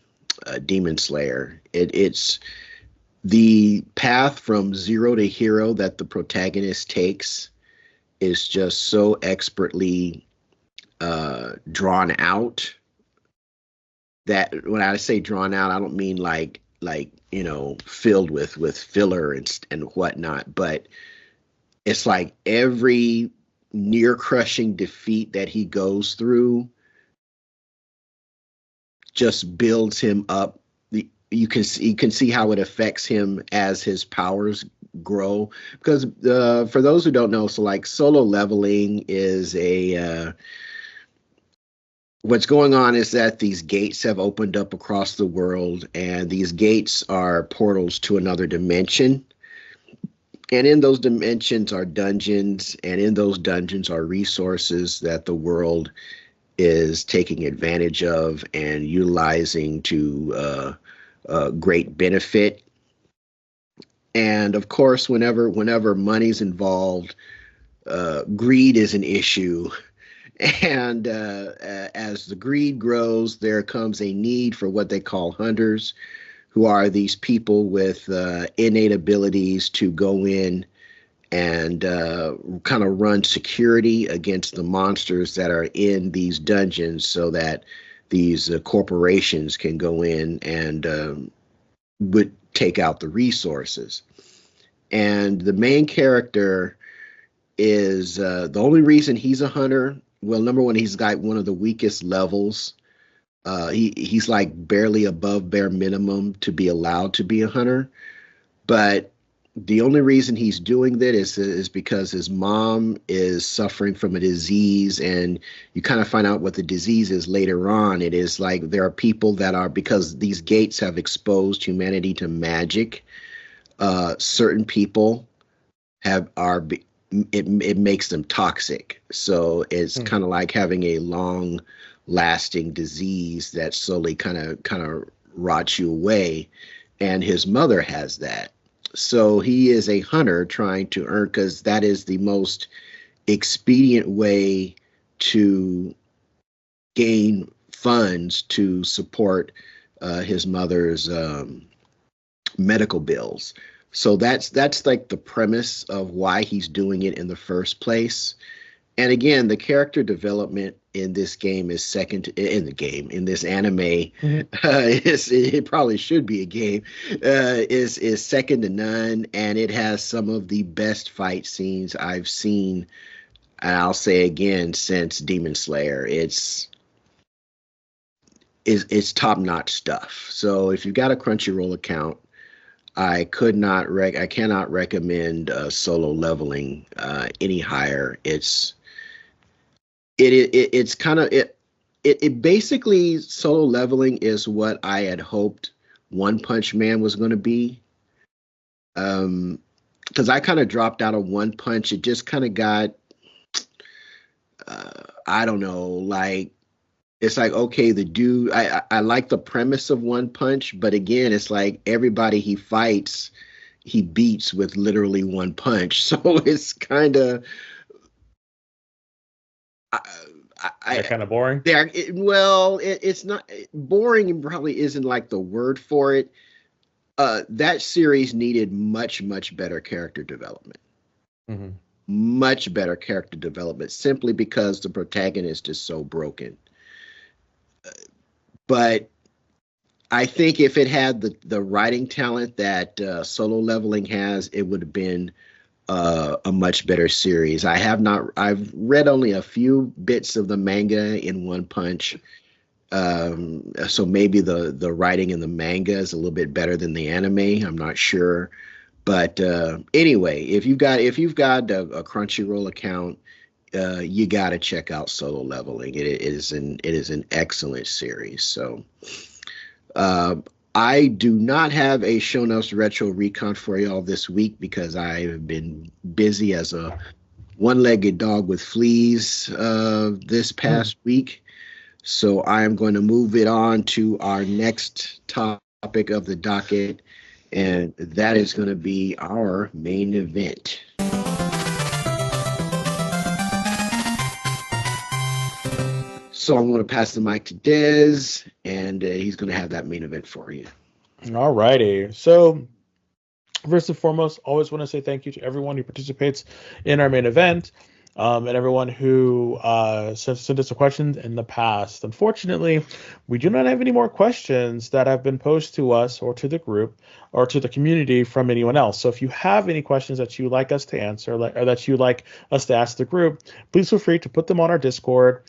Demon Slayer. It's the path from zero to hero that the protagonist takes is just so expertly drawn out, that when I say drawn out, I don't mean like filled with filler and whatnot, but it's like every near crushing defeat that he goes through just builds him up. You can see how it affects him as his powers grow, because for those who don't know, so like Solo Leveling is what's going on is that these gates have opened up across the world, and these gates are portals to another dimension. And in those dimensions are dungeons, and in those dungeons are resources that the world is taking advantage of and utilizing to great benefit. And of course, whenever money's involved, greed is an issue. And as the greed grows, there comes a need for what they call hunters, who are these people with innate abilities to go in and kind of run security against the monsters that are in these dungeons, so that these corporations can go in and would take out the resources. And the main character is the only reason he's a hunter. Well, number one, he's got one of the weakest levels. He's like barely above bare minimum to be allowed to be a hunter. But the only reason he's doing that is because his mom is suffering from a disease, and you kind of find out what the disease is later on. It is like there are people that are, because these gates have exposed humanity to magic, certain people it makes them toxic. So it's kind of like having a long lasting disease that slowly kind of rots you away. And his mother has that. So he is a hunter trying to earn, because that is the most expedient way to gain funds to support his mother's medical bills. So that's like the premise of why he's doing it in the first place. And again, the character development in this game is in this anime. It probably should be a game. Is second to none, and it has some of the best fight scenes I've seen. And I'll say again, since Demon Slayer, it's top notch stuff. So if you've got a Crunchyroll account, I cannot recommend Solo Leveling any higher. It's kind of it basically, Solo Leveling is what I had hoped One Punch Man was going to be. Because I kind of dropped out of One Punch. It just kind of got I don't know, like, it's like, okay, the dude, I like the premise of One Punch, but again, it's like everybody he fights, he beats with literally one punch. So it's kind of kind of boring. It's not boring. Probably isn't like the word for it. That series needed much, much better character development. Mm-hmm. Much better character development, simply because the protagonist is so broken. But I think if it had the writing talent that Solo Leveling has, it would have been a much better series. I've read only a few bits of the manga in One Punch. So maybe the writing in the manga is a little bit better than the anime. I'm not sure. But anyway, if you've got a Crunchyroll account, you got to check out Solo Leveling. It is an excellent series. So I do not have a Show Notes Retro Recon for y'all this week because I have been busy as a one-legged dog with fleas this past week. So I am going to move it on to our next topic of the docket, and that is going to be our main event. So I'm going to pass the mic to Dez, and he's going to have that main event for you. All righty. So first and foremost, always want to say thank you to everyone who participates in our main event. And everyone who sent us a questions in the past. Unfortunately, we do not have any more questions that have been posed to us or to the group or to the community from anyone else. So if you have any questions that you'd like us to answer or that you'd like us to ask the group, please feel free to put them on our Discord.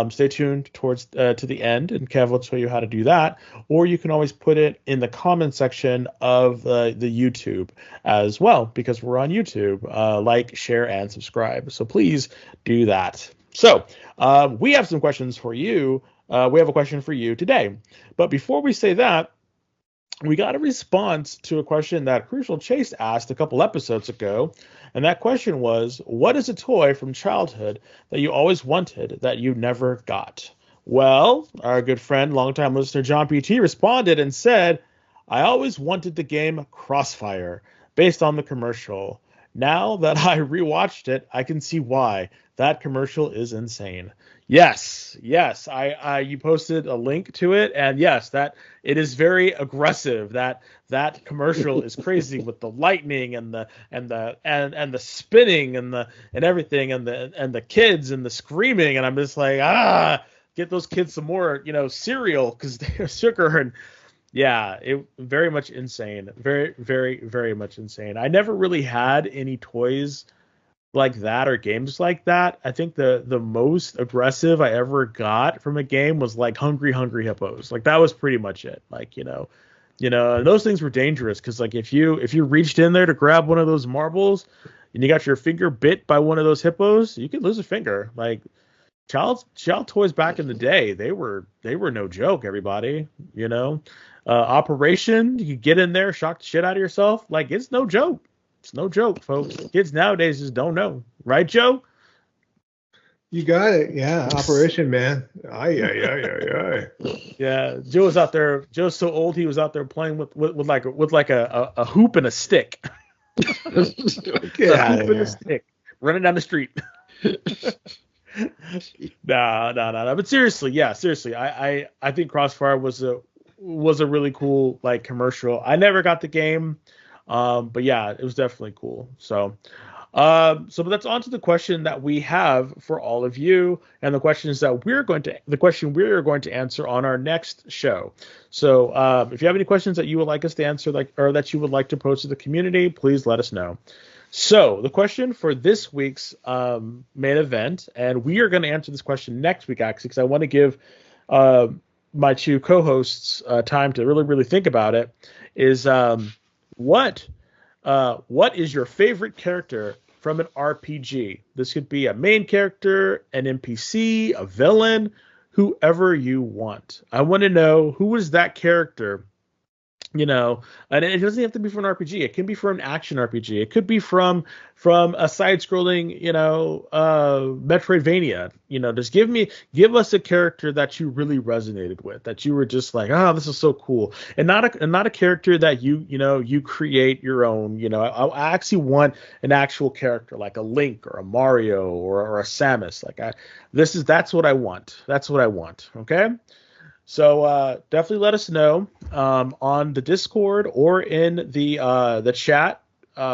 Stay tuned towards to the end, and Kev will show you how to do that. Or you can always put it in the comment section of the YouTube as well, because we're on YouTube. Like, share, and subscribe. So please do that. So we have some questions for you. We have a question for you today. But before we say that, we got a response to a question that Crucial Chase asked a couple episodes ago. And that question was, what is a toy from childhood that you always wanted that you never got? Well, our good friend, longtime listener John PT responded and said, I always wanted the game Crossfire, based on the commercial. Now that I rewatched it, I can see why. That commercial is insane. Yes. You posted a link to it, and yes, that it is very aggressive. That commercial is crazy with the lightning and the spinning and everything and the kids and the screaming, and I'm just like, get those kids some more, cereal because they're sugar. And yeah, it very much insane. Very, very, very much insane. I never really had any toys like that or games like that. I think the most aggressive I ever got from a game was like Hungry Hippos. Like that was pretty much it. Like, and those things were dangerous because like if you reached in there to grab one of those marbles and you got your finger bit by one of those hippos, you could lose a finger. Like child toys back in the day, they were no joke, everybody, Operation, you could get in there, shock the shit out of yourself. Like, it's no joke. It's no joke, folks. Kids nowadays just don't know. Right, Joe? You got it. Yeah, Operation, man. Aye. Yeah, Joe's out there. Joe's so old, he was out there playing with a hoop and a stick. A hoop and a stick. Running down the street. Nah. But seriously, I think Crossfire was a really cool like commercial. I never got the game, but yeah, it was definitely cool. So So that's on to the question that we have for all of you, and the question we're going to answer on our next show. So if you have any questions that you would like us to answer, or that you would like to pose to the community, please let us know. So the question for this week's main event, and we are going to answer this question next week, actually, because I want to give my two co-hosts time to really, really think about it, is what is your favorite character from an RPG? This could be a main character, an NPC, a villain, whoever you want. I want to know, who is that character, and it doesn't have to be from an RPG. It can be from an action RPG. It could be from a side-scrolling, Metroidvania. Just give us a character that you really resonated with, that you were just like, oh, this is so cool, and not a character that you create your own. I actually want an actual character, like a Link or a Mario or a Samus. That's what I want. That's what I want. Okay. So definitely let us know on the Discord or in the chat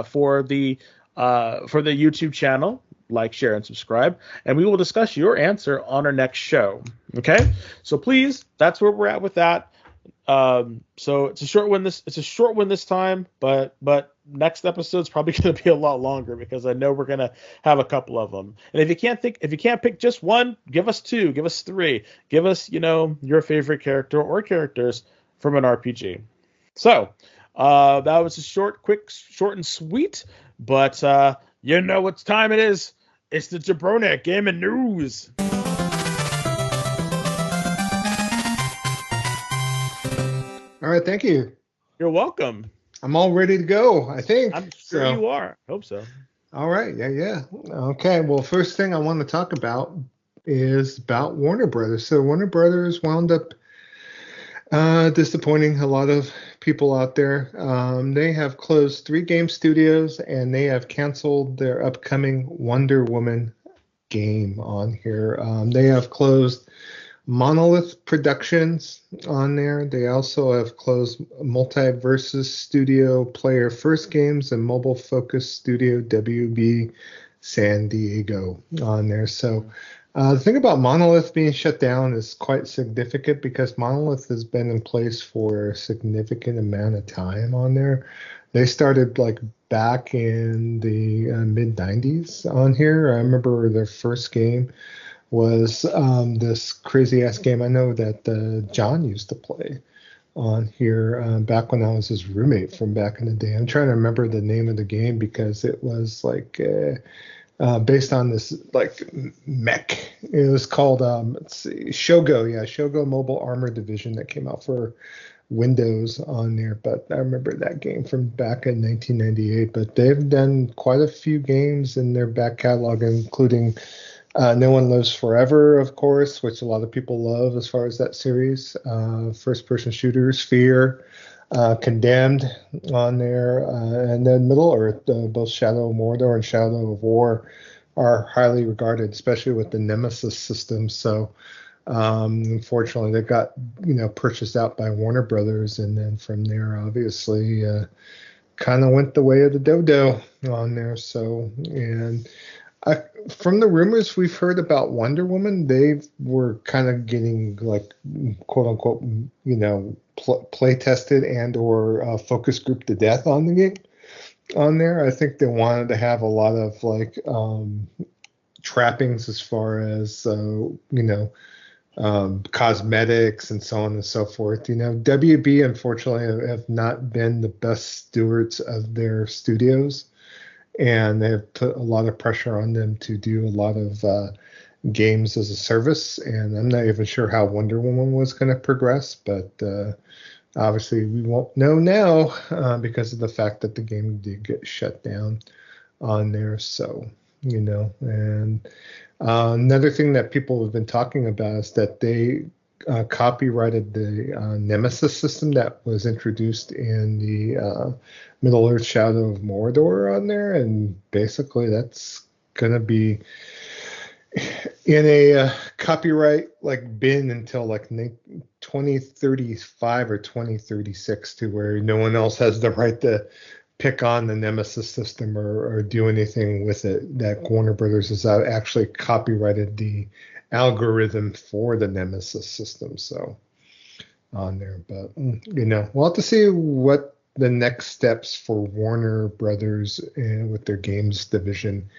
for the YouTube channel. Like, share, and subscribe, and we will discuss your answer on our next show. Okay, so please, that's where we're at with that. So it's a short one this time, but next episode's probably going to be a lot longer, because I know we're going to have a couple of them. And if you can't pick just one, give us two, give us three, give us, your favorite character or characters from an RPG. So, that was a quick, short and sweet, but what time it is. It's the Jabroni Gaming News. All right, thank you. You're welcome. I'm all ready to go, I think. I'm sure you are. Hope so. All right, yeah. Okay, well, first thing I want to talk about is about Warner Brothers. So Warner Brothers wound up disappointing a lot of people out there. They have closed 3 game studios, and they have canceled their upcoming Wonder Woman game on here. They have closed Monolith Productions on there. They also have closed Multiversus Studio Player First Games and Mobile Focus Studio WB San Diego on there. So the thing about Monolith being shut down is quite significant, because Monolith has been in place for a significant amount of time on there. They started back in the mid 90s on here. I remember their first game was this crazy ass game I know that John used to play on here back when I was his roommate from back in the day. I'm trying to remember the name of the game, because it was based on this mech. It was called Shogo. Yeah, Shogo Mobile Armor Division, that came out for Windows on there. But I remember that game from back in 1998. But they've done quite a few games in their back catalog, including No One Lives Forever, of course, which a lot of people love as far as that series. First-person shooters, Fear, Condemned on there, and then Middle Earth, both Shadow of Mordor and Shadow of War are highly regarded, especially with the Nemesis system. So unfortunately, they got purchased out by Warner Brothers, and then from there, obviously, kind of went the way of the dodo on there. So, and from the rumors we've heard about Wonder Woman, they were kind of getting quote unquote, play tested and or focus group to death on the game on there. I think they wanted to have a lot of trappings as far as cosmetics and so on and so forth. WB unfortunately have not been the best stewards of their studios, and they've put a lot of pressure on them to do a lot of games as a service. And I'm not even sure how Wonder Woman was going to progress, but obviously we won't know now because of the fact that the game did get shut down on there. So, and another thing that people have been talking about is that they copyrighted the Nemesis system that was introduced in the Middle Earth Shadow of Mordor on there, and basically that's going to be in a copyright bin until 2035 or 2036, to where no one else has the right to pick on the Nemesis system or do anything with it. That Warner Brothers has actually copyrighted the algorithm for the Nemesis system, so on there. But we'll have to see what the next steps for Warner Brothers with their games division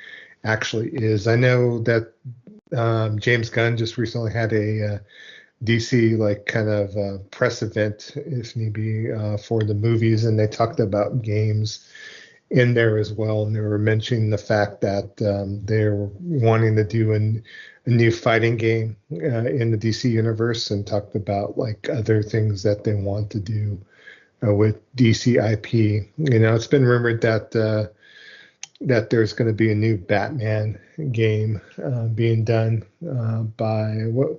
actually is. I know that James Gunn just recently had a DC kind of press event, if need be, for the movies, and they talked about games in there as well, and they were mentioning the fact that they're wanting to do a new fighting game in the DC universe, and talked about other things that they want to do with DC IP. It's been rumored that that there's going to be a new Batman game being done by what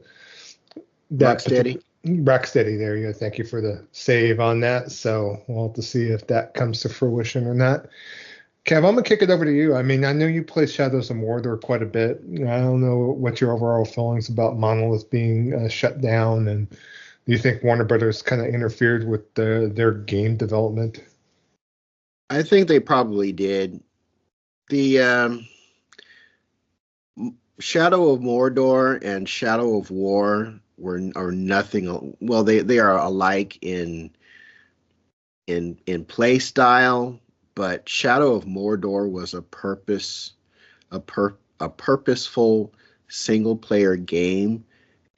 Rocksteady. Rocksteady. There you go. Thank you for the save on that. So we'll have to see if that comes to fruition or not. Kev, I'm gonna kick it over to you. I mean, I know you play Shadows of Mordor quite a bit. I don't know what your overall feelings about Monolith being shut down, and do you think Warner Brothers kind of interfered with their game development? I think they probably did. The Shadow of Mordor and Shadow of War are nothing. Well, they are alike in play style, but Shadow of Mordor was a purposeful single player game,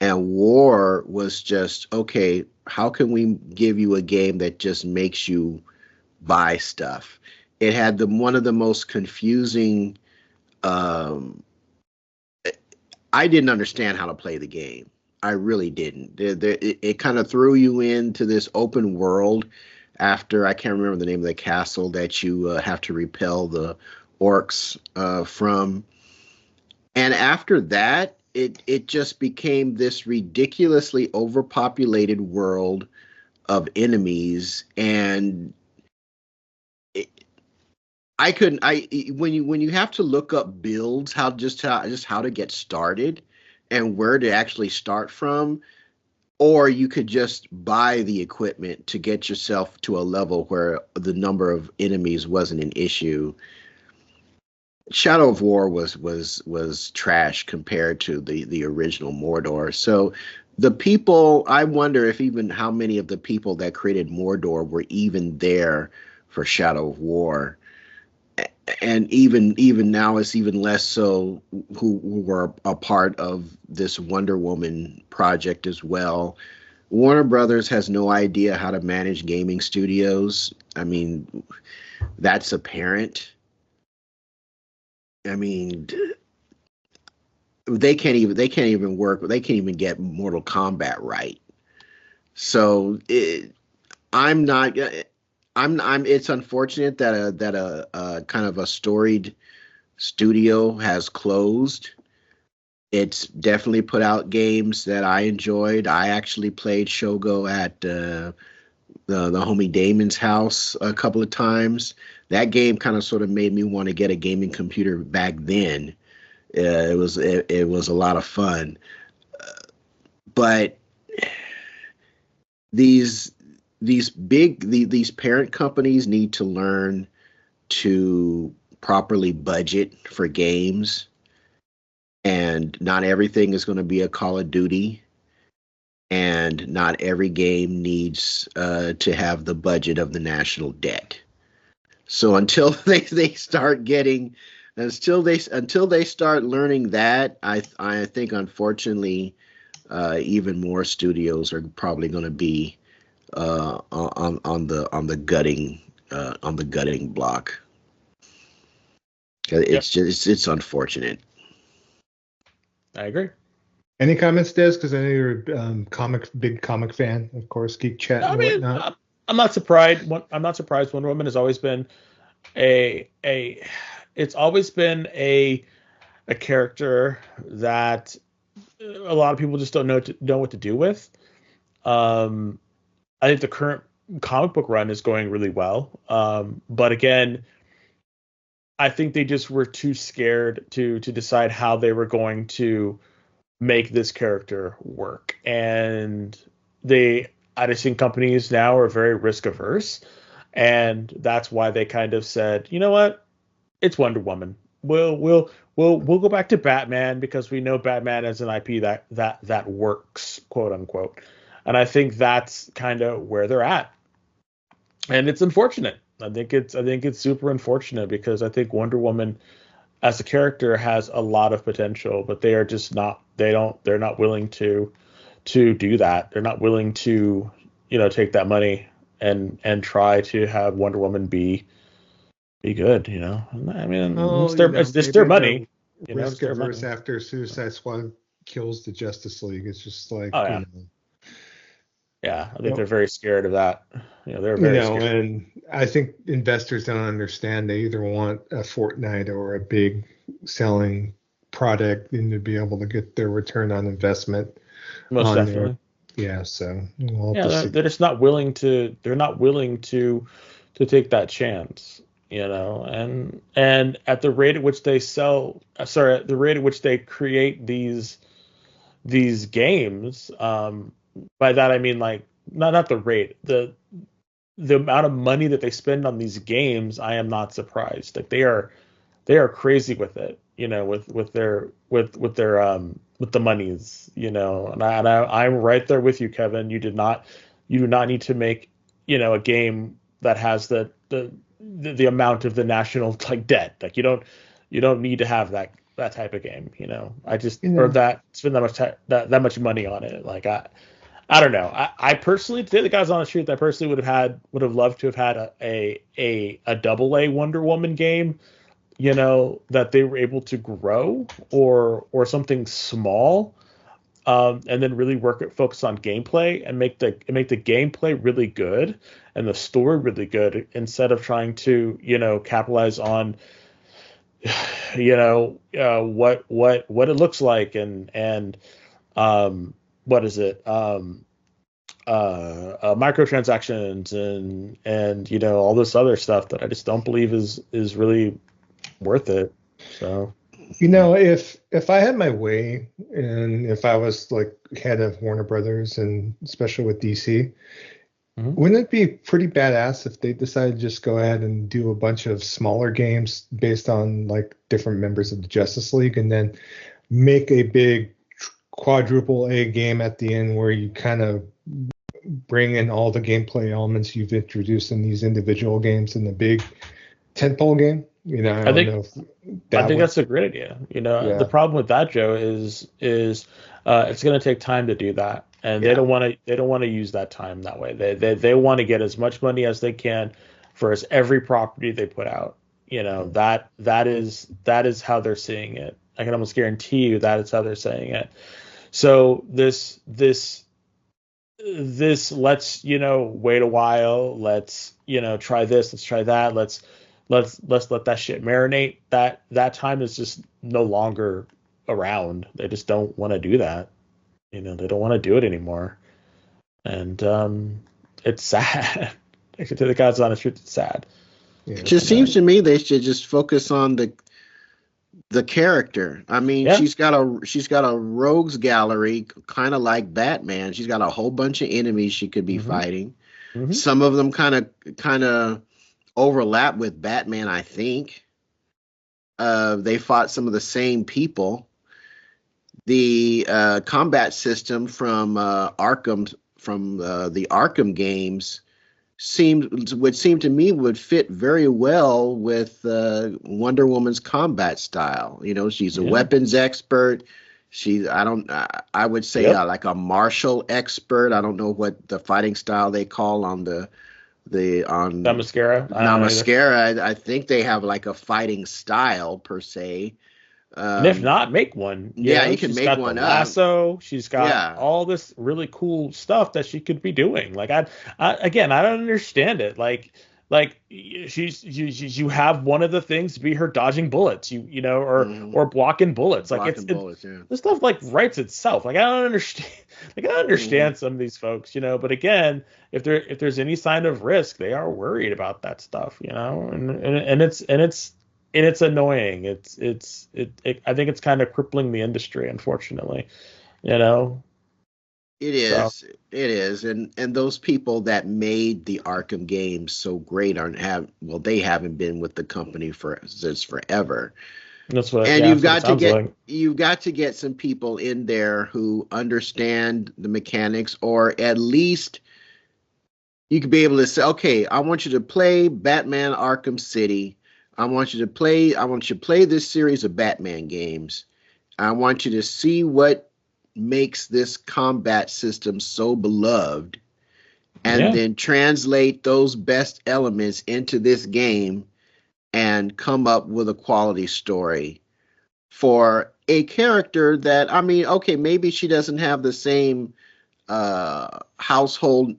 and War was just, okay, how can we give you a game that just makes you buy stuff? It had one of the most confusing. I didn't understand how to play the game. I really didn't. It kind of threw you into this open world after, I can't remember the name of the castle that you have to repel the orcs from. And after that, it just became this ridiculously overpopulated world of enemies, and when you have to look up builds, how to get started and where to actually start from, or you could just buy the equipment to get yourself to a level where the number of enemies wasn't an issue. Shadow of War was trash compared to the original Mordor. So the people, I wonder if even how many of the people that created Mordor were even there for Shadow of War. And even now, it's even less so who were a part of this Wonder Woman project as well. Warner Brothers has no idea how to manage gaming studios. I mean, that's apparent. I mean, they can't even get Mortal Kombat right. So I'm not. It's unfortunate that a kind of a storied studio has closed. It's definitely put out games that I enjoyed. I actually played Shogo at the homie Damon's house a couple of times. That game kind of sort of made me want to get a gaming computer back then. It was a lot of fun, but these parent companies need to learn to properly budget for games, and not everything is going to be a Call of Duty, and not every game needs to have the budget of the national debt. So until they start learning that, I think unfortunately even more studios are probably going to be on the gutting block. It's unfortunate. I agree. Any comments, Des? Because I know you're a big comic fan, of course, Geek Chat and whatnot. I'm not surprised. I'm not surprised. Wonder Woman has always been it's always been a character that a lot of people just don't know what to do with. I think the current comic book run is going really well. But again, I think they just were too scared to decide how they were going to make this character work. And I just think companies now are very risk averse. and that's why they kind of said, you know what, it's Wonder Woman. We'll go back to Batman because we know Batman as an IP that works, quote unquote. And I think that's kind of where they're at, and it's unfortunate. I think it's super unfortunate because I think Wonder Woman as a character has a lot of potential, but they are just not. They're not willing to do that. They're not willing to, take that money and try to have Wonder Woman be good. I mean, Oh, it's just their maybe money. they're It's risk their averse money. after Suicide Squad kills the Justice League. It's just like, Oh yeah, yeah. I think they're know, very scared of that. They're very scared. and I think investors don't understand. They either want a Fortnite or a big selling product and to be able to get their return on investment Most on there. definitely. Yeah, so we'll have Yeah, to they're, see. they're just not willing to. They're not willing to take that chance. And at the rate at which they sell, sorry, at the rate at which they create these games, by that I mean like not the rate, the amount of money that they spend on these games, I am not surprised. Like they are crazy with it, with the monies, I'm right there with you, Kevin. You do not need to make, a game that has the amount of the national like debt. Like you don't need to have that type of game, I just You or know, that spend that much that much money on it. Like I don't know. I personally, today the guys on the street, I personally would have loved to have had a double A Wonder Woman game, that they were able to grow, or something small, and then really focus on gameplay and make the gameplay really good and the story really good, instead of trying to, capitalize on, what it looks like, and what is it, microtransactions, and all this other stuff that I just don't believe is really worth it. So if I had my way and if I was like head of Warner Brothers and especially with DC, mhm. wouldn't it be pretty badass if they decided to just go ahead and do a bunch of smaller games based on like different members of the Justice League and then make a big quadruple A game at the end where you kind of bring in all the gameplay elements you've introduced in these individual games in the big tentpole game? I I don't think know if I that think would, that's a great idea. The yeah, problem with that, Joe, is it's going to take time to do that, and they Yeah. don't want to use that time that way. They want to get as much money as they can for every property they put out. That is how they're seeing it. I can almost guarantee you that is how they're saying it. So this let's, wait a while, let's, try this, let's try that, let's let that shit marinate. That time is just no longer around. They just don't want to do that. They don't want to do it anymore, and it's sad. Actually, to the God's honest truth, it's sad. yeah. It just And seems to me they should just focus on the character. I mean, yeah. she's got a rogues gallery, kind of like Batman. She's got a whole bunch of enemies she could be hmm fighting. hmm Some of them kind of overlap with Batman, I think. They fought some of the same people. The combat system from the Arkham games would seem to me would fit very well with Wonder Woman's combat style. She's a Yeah. weapons expert. I would say Yep. like a martial expert. I don't know what the fighting style they call on the That on mascara. I don't know either. Namaskara. I think they have like a fighting style per se. And if Um, not, make one. yeah, you can She's make got the one up. lasso. She's got Yeah. all this really cool stuff that she could be doing. Like again, I don't understand it. Like you have one of the things be her dodging bullets. Hmm. Or blocking bullets. Like Blocking bullets. Yeah. the stuff like writes itself. Like I don't understand. Like I don't Hmm. understand some of these folks. But again, if there's any sign of risk, they are worried about that stuff. And it's annoying. I think it's kind of crippling the industry, unfortunately. You know. It So is. It is. And those people that made the Arkham games so great they haven't been with the company since forever. And that's what it sounds like. you've got to get some people in there who understand the mechanics, or at least you could be able to say, okay, I want you to play Batman Arkham City. I want you to play this series of Batman games. I want you to see what makes this combat system so beloved, and Yeah. then translate those best elements into this game and come up with a quality story for a character that, I mean, okay, maybe she doesn't have the same household,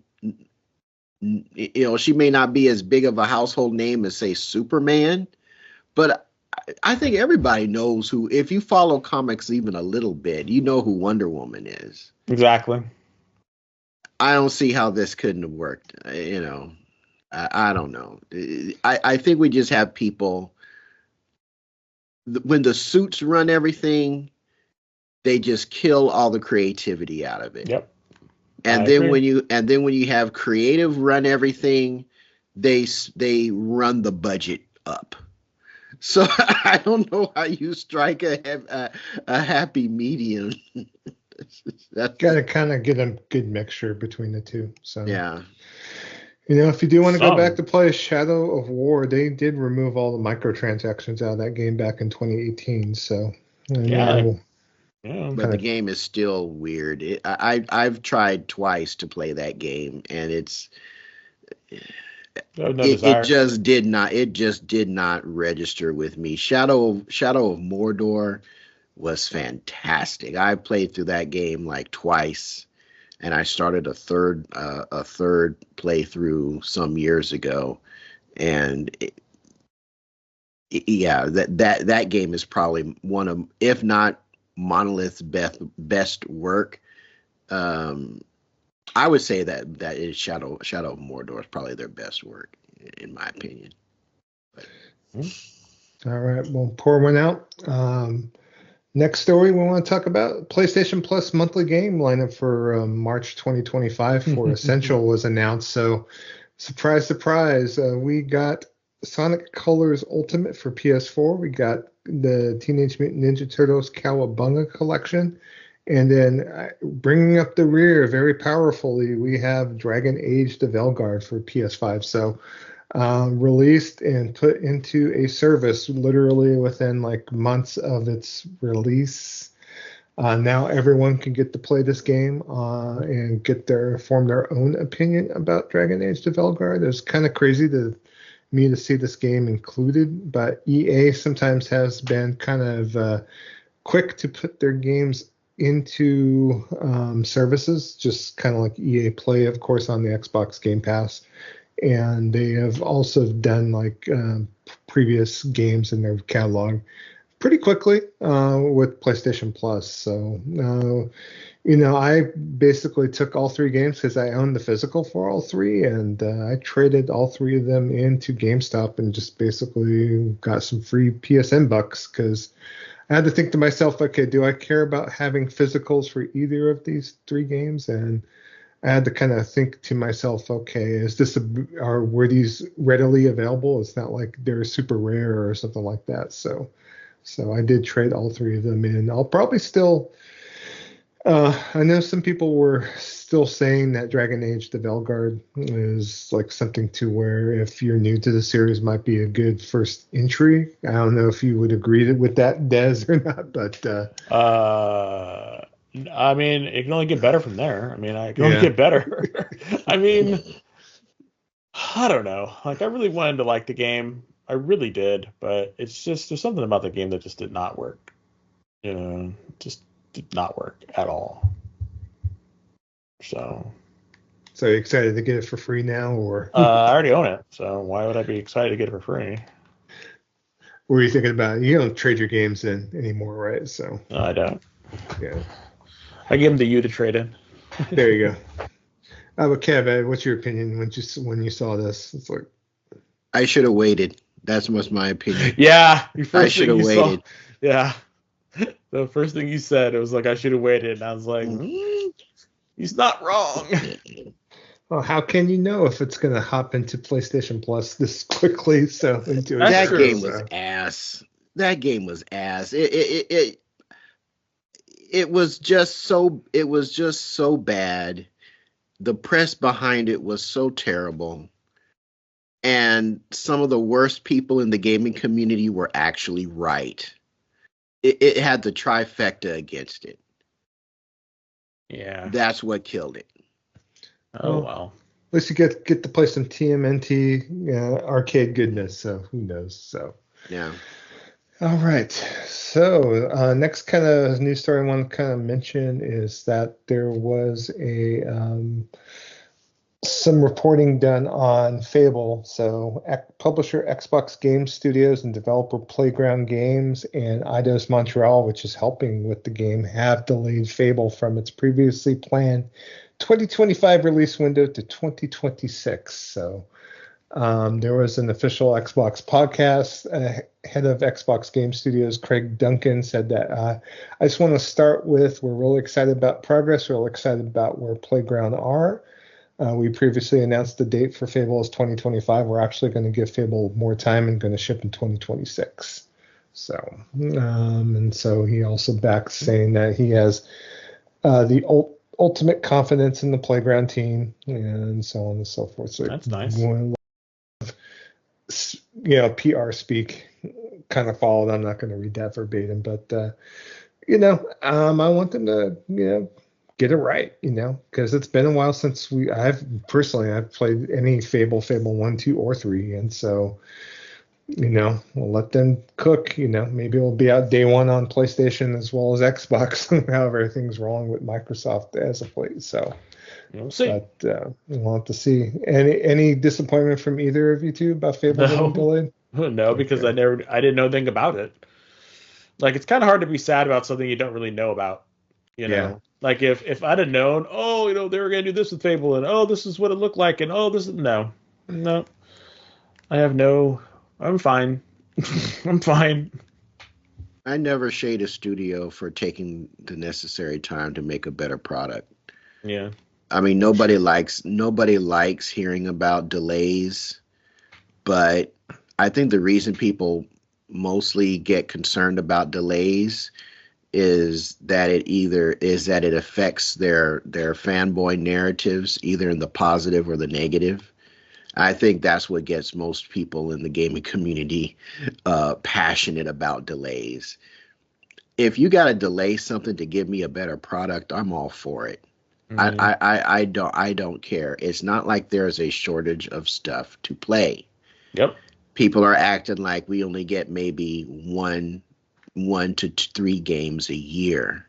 she may not be as big of a household name as, say, Superman, but I think everybody knows who, if you follow comics even a little bit, you know who Wonder Woman is. Exactly. I don't see how this couldn't have worked. I don't know. I think we just have people, when the suits run everything, they just kill all the creativity out of it. Yep. And then when you have creative run everything, they run the budget up. So I don't know how you strike a happy medium. Got to kind of get a good mixture between the two. So yeah. If you do want to go back to play Shadow of War, they did remove all the microtransactions out of that game back in 2018. So Yeah. But the game is still weird. I've tried twice to play that game, and it just did not register with me. Shadow of Mordor was fantastic. I played through that game like twice, and I started a third playthrough some years ago, and that game is probably one of, if not Monolith's best work. I would say that is Shadow of Mordor is probably their best work, in my opinion. All right, we'll pour one out. Next story we want to talk about: PlayStation Plus monthly game lineup for March 2025 for Essential was announced. So, surprise, surprise, we got Sonic Colors Ultimate for PS4. We got the Teenage Mutant Ninja Turtles Cowabunga collection. And then bringing up the rear very powerfully, we have Dragon Age the Veilguard for PS5. So released and put into a service literally within like months of its release. Now everyone can get to play this game and form their own opinion about Dragon Age the Veilguard. It's kind of crazy to me to see this game included, but EA sometimes has been kind of quick to put their games into services, just kind of like EA Play, of course, on the Xbox Game Pass. And they have also done like previous games in their catalog pretty quickly with PlayStation Plus. So, I basically took all three games because I own the physical for all three, and I traded all three of them into GameStop and just basically got some free PSN bucks because I had to think to myself, okay, do I care about having physicals for either of these three games? And I had to kind of think to myself, okay, were these readily available? It's not like they're super rare or something like that. So I did trade all three of them in. I'll probably still, I know some people were still saying that Dragon Age the Veilguard is like something to where if you're new to the series might be a good first entry. I don't know if you would agree with that, Des, or not, but I mean, it can only get better from there. I mean, it can only get better. I mean, I don't know. Like, I really wanted to like the game. I really did, but it's just, there's something about the game that just did not work. Just did not work at all. So you're excited to get it for free now, or? I already own it, so why would I be excited to get it for free? What are you thinking about? You don't trade your games in anymore, right? So No, I don't. Yeah. I give them to you to trade in. There you go. But Kev, what's your opinion when you saw this? It's like, I should have waited. That was my opinion. Yeah, I should have waited. Yeah, the first thing you said, it was like I should have waited, and I was like, He's not wrong. Well, how can you know if it's going to hop into PlayStation Plus this quickly? So into That's That true. game was ass. That game was ass. It was just so bad. The press behind it was so terrible. And some of the worst people in the gaming community were actually right. It had the trifecta against it. Yeah. That's what killed it. Oh, well. At least you get to play some TMNT arcade goodness. So who knows? So Yeah. all right. So next kind of news story I want to kind of mention is that there was a some reporting done on Fable. So publisher Xbox Game Studios and developer Playground Games and Eidos Montreal, which is helping with the game, have delayed Fable from its previously planned 2025 release window to 2026. So there was an official Xbox podcast. Head of Xbox Game Studios, Craig Duncan, said that I just want to start with, we're really excited about progress. We're really excited about where Playground are. We previously announced the date for Fable as 2025. We're actually going to give Fable more time and going to ship in 2026. So, and so he also backs saying that he has the ultimate confidence in the Playground team and so on and so forth. So that's nice. PR speak kind of followed. I'm not going to read that verbatim, but I want them to get it right, because it's been a while since I've played any Fable 1, 2, or 3, and so we'll let them cook. Maybe it'll be out day one on PlayStation as well as Xbox. However, everything's wrong with Microsoft as of late. So we'll see. But we'll have to see. Any disappointment from either of you two about Fable getting delayed? No, because I didn't know anything about it. Like, it's kind of hard to be sad about something you don't really know about. Yeah. Like if I'd have known, they were gonna do this with Fable, and this is what it looked like, and no, I'm fine. I'm fine. I never shade a studio for taking the necessary time to make a better product. Yeah. I mean, nobody likes hearing about delays, but I think the reason people mostly get concerned about delays is that it affects their fanboy narratives, either in the positive or the negative. I think that's what gets most people in the gaming community passionate about delays. If you got to delay something to give me a better product, I'm all for it. Mm-hmm. I don't care. It's not like there's a shortage of stuff to play. Yep. People are acting like we only get maybe one to 3 games a year.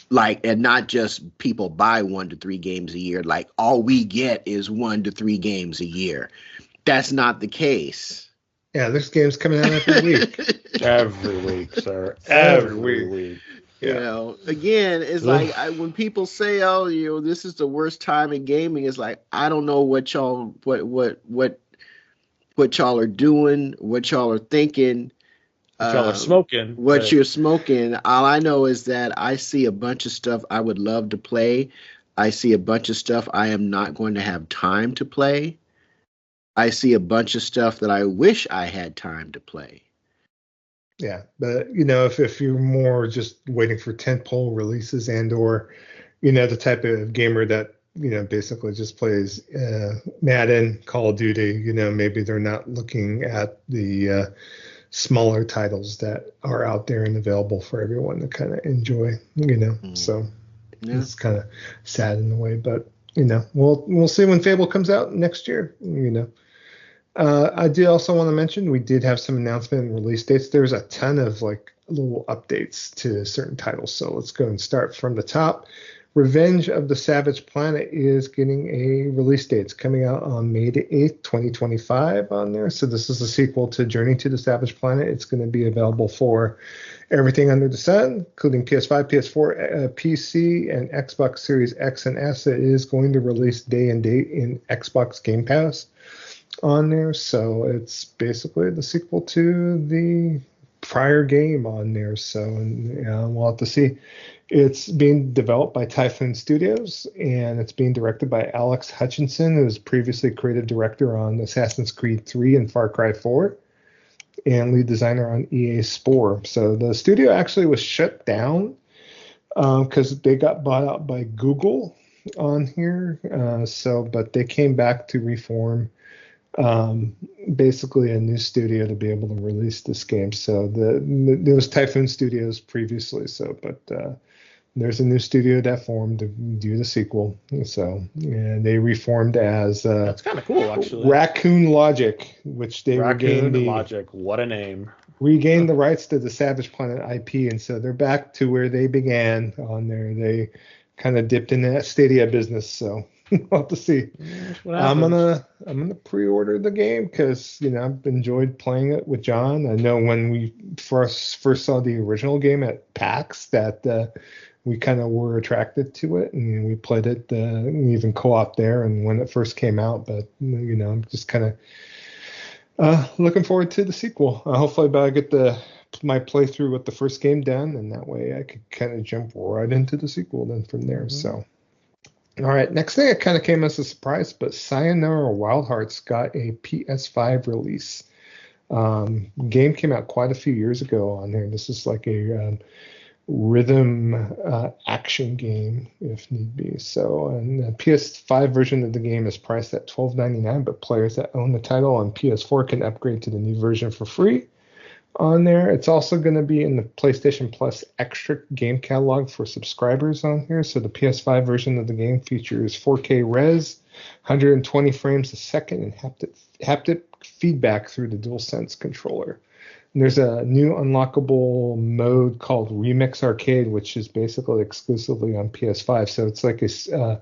Like, and not just people buy 1 to 3 games a year. Like, all we get is 1 to 3 games a year. That's not the case. Yeah, there's games coming out every week. Every week, sir. Every week. Yeah. Again, it's like when people say, this is the worst time in gaming, it's like, I don't know what y'all are doing, what y'all are thinking. Y'all are smoking. What you're smoking. All I know is that I see a bunch of stuff I would love to play. I see a bunch of stuff I am not going to have time to play. I see a bunch of stuff that I wish I had time to play. Yeah, but if you're more just waiting for tentpole releases or the type of gamer that basically just plays Madden, Call of Duty, maybe they're not looking at the smaller titles that are out there and available for everyone to kind of enjoy, So it's kind of sad in a way, but we'll see when Fable comes out next year. I did also want to mention we did have some announcement and release dates. There's a ton of little updates to certain titles, so let's go and start from the top. Revenge of the Savage Planet is getting a release date. It's coming out on May the 8th, 2025 on there. So this is a sequel to Journey to the Savage Planet. It's going to be available for everything under the sun, including PS5, PS4, PC, and Xbox Series X and S. It is going to release day and date in Xbox Game Pass on there. So it's basically the sequel to the prior game on there. So, and we'll have to see. It's being developed by Typhoon Studios, and it's being directed by Alex Hutchinson, who was previously creative director on Assassin's Creed 3 and Far Cry 4, and lead designer on EA Spore. So the studio actually was shut down because they got bought out by Google on here. But they came back to reform basically a new studio to be able to release this game. So there was Typhoon Studios previously. But there's a new studio that formed to do the sequel. So and they reformed as that's kind of cool, actually. Raccoon Logic, which they Raccoon Logic. What a name! Regained the rights to the Savage Planet IP, and so they're back to where they began on there. They kind of dipped in that Stadia business, so we'll have to see. I'm gonna pre-order the game because I've enjoyed playing it with John. I know when we first saw the original game at PAX that we kind of were attracted to it, and we played it even co-op there, and when it first came out. But I'm just kind of looking forward to the sequel. Hopefully, I get my playthrough with the first game done, and that way I could kind of jump right into the sequel then from there. So, all right, next thing, it kind of came as a surprise, but Sayonara Wild Hearts got a PS5 release. Game came out quite a few years ago on there. This is like a rhythm action game if need be. So, and the PS5 version of the game is priced at $12.99, but players that own the title on PS4 can upgrade to the new version for free on there. It's also going to be in the PlayStation Plus extra game catalog for subscribers on here. So the PS5 version of the game features 4K res, 120 frames a second, and haptic feedback through the DualSense controller. And there's a new unlockable mode called Remix Arcade, which is basically exclusively on PS5. So it's like a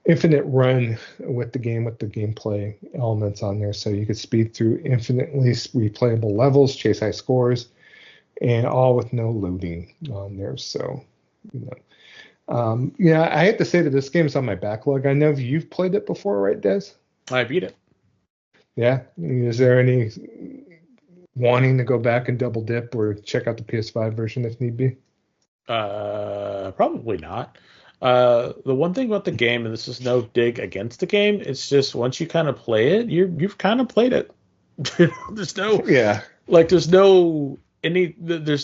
infinite run with the game, with the gameplay elements on there. So you could speed through infinitely replayable levels, chase high scores, and all with no loading on there. So, I have to say that this game's on my backlog. I know you've played it before, right, Des? I beat it. Yeah. Is there any wanting to go back and double dip or check out the PS5 version if need be? Probably not. The one thing about the game, and this is no dig against the game, it's just once you kind of play it, you've kind of played it. There's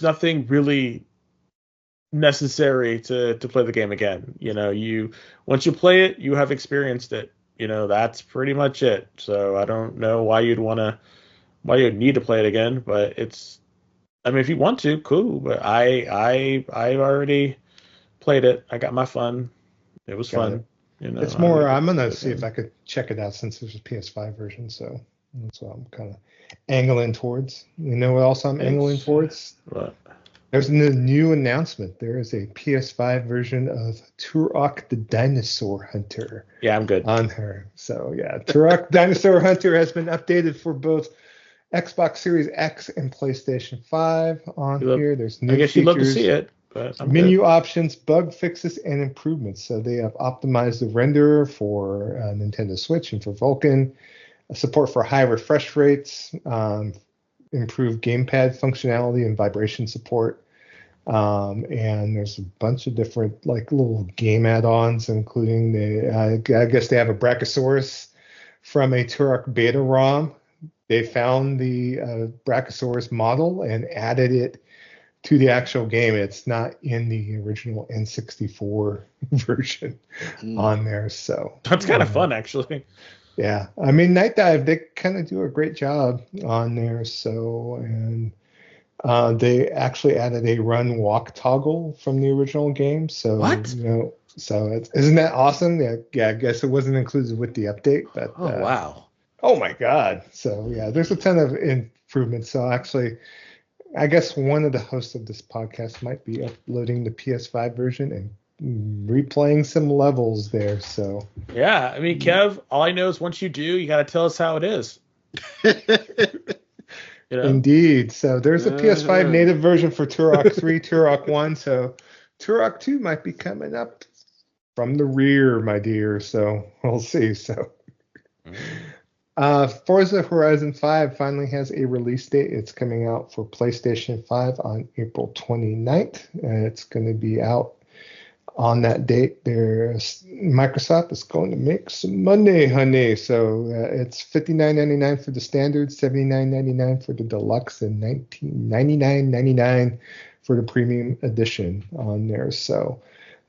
nothing really necessary to play the game again. Once you play it, you have experienced it. That's pretty much it. So I don't know why you'd need to play it again, but if you want to, cool. But I already played it. I got my fun. It was fun. It's more. I'm gonna see if I could check it out since there's a PS5 version. So that's what I'm kind of angling towards. You know what else I'm angling towards? What? There's a new announcement. There is a PS5 version of Turok the Dinosaur Hunter. Yeah, I'm good on her. So yeah, Turok Dinosaur Hunter has been updated for both Xbox Series X and PlayStation 5 on here. There's new features. You'd love to see it, but menu options, bug fixes, and improvements. So they have optimized the renderer for Nintendo Switch and for Vulkan, support for high refresh rates, improved gamepad functionality and vibration support. And there's a bunch of different little game add-ons, including I guess they have a Brachiosaurus from a Turok beta ROM. They found the Brachiosaurus model and added it to the actual game. It's not in the original N64 version on there. So that's kind of fun, actually. Yeah. Night Dive, they kind of do a great job on there. So, and they actually added a run walk toggle from the original game. So, what? Isn't that awesome? Yeah, I guess it wasn't included with the update, but wow. Oh my God. So yeah, there's a ton of improvements. So actually, I guess one of the hosts of this podcast might be uploading the PS5 version and replaying some levels there. So yeah, Kev, all I know is once you do, you got to tell us how it is. Indeed. So there's a PS5 native version for Turok 3, Turok 1. So Turok 2 might be coming up from the rear, my dear. So we'll see. So. Forza Horizon 5 finally has a release date. It's coming out for PlayStation 5 on April 29th, and it's going to be out on that date. Microsoft is going to make some money, honey. So it's $59.99 for the standard, $79.99 for the deluxe, and $99.99 for the premium edition on there. So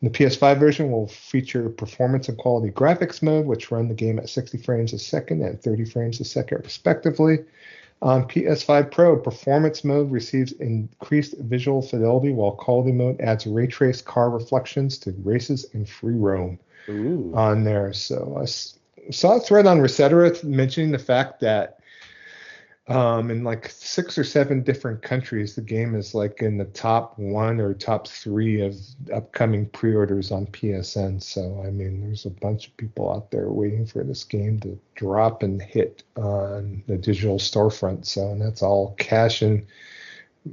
the PS5 version will feature performance and quality graphics mode, which run the game at 60 frames a second and 30 frames a second, respectively. On PS5 Pro, performance mode receives increased visual fidelity, while quality mode adds ray trace car reflections to races and free roam on there. So I saw a thread on Resetera mentioning the fact that in like 6 or 7 different countries, the game is like in the top 1 or top 3 of upcoming pre-orders on PSN. So, I mean, there's a bunch of people out there waiting for this game to drop and hit on the digital storefront. So, and that's all cash in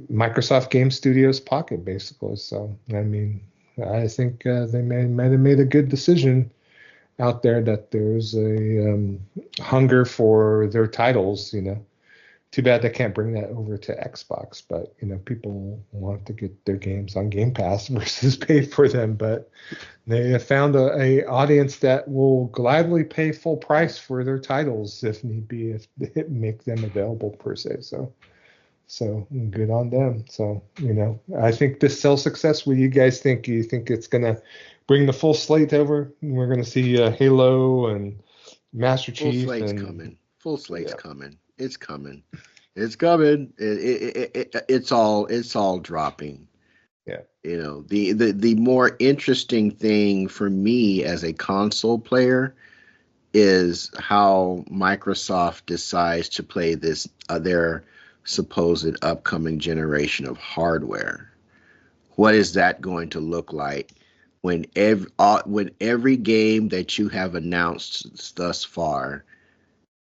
Microsoft Game Studios' pocket, basically. So, I mean, I think they might have made a good decision out there that there's a hunger for their titles, you know. Too bad they can't bring that over to Xbox, but you know, people want to get their games on Game Pass versus pay for them. But they have found a audience that will gladly pay full price for their titles if need be, if they make them available per se. So good on them. So you know, I think this sells success. What do you guys think? You think it's gonna bring the full slate over? We're gonna see Halo and Master Chief. Full slate's coming. Full slate's coming. It's coming. It's coming. It's all dropping. Yeah. You know, the more interesting thing for me as a console player is how Microsoft decides to play this their supposed upcoming generation of hardware. What is that going to look like when every game that you have announced thus far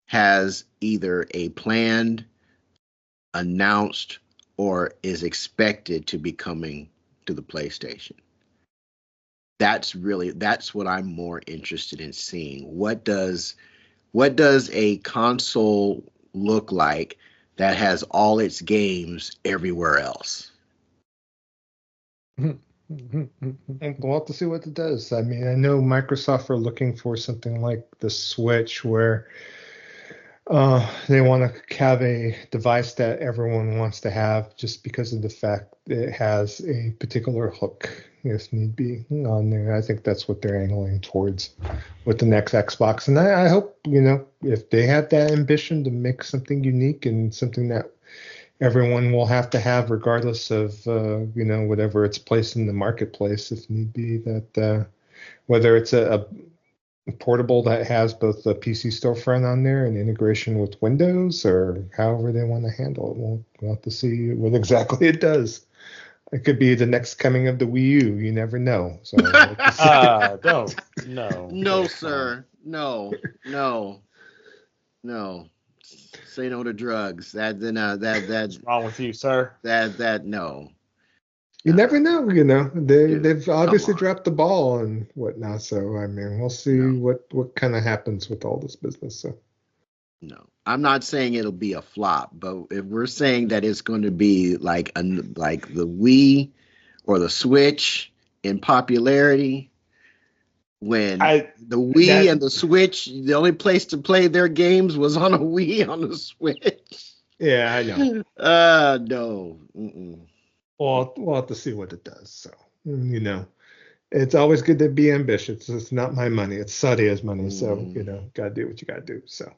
has either a planned, announced, or is expected to be coming to the PlayStation? That's what I'm more interested in seeing. What does a console look like that has all its games everywhere else? We'll have to see what it does. I mean, I know Microsoft are looking for something like the Switch, where they want to have a device that everyone wants to have, just because of the fact that it has a particular hook, if need be, on there. I think that's what they're angling towards with the next Xbox. And I hope, you know, if they have that ambition to make something unique and something that everyone will have to have, regardless of, you know, whatever its place in the marketplace, if need be, that whether it's a portable that has both the PC storefront on there and integration with Windows, or however they want to handle it. We'll have to see what exactly it does. It could be the next coming of the Wii U. You never know. So don't. No. No, sir. No. Say no to drugs. That's What's wrong with you, sir? No. You never know, you know. They've obviously dropped the ball and whatnot. So I mean, we'll see what kind of happens with all this business. So no, I'm not saying it'll be a flop, but if we're saying that it's going to be like the Wii or the Switch in popularity, when the Wii and the Switch, the only place to play their games was on a Wii on the Switch. Yeah, I know. No. Mm-mm. Well, we'll have to see what it does. So, you know, it's always good to be ambitious. It's not my money. It's Sadia's money. So, you know, got to do what you got to do. So,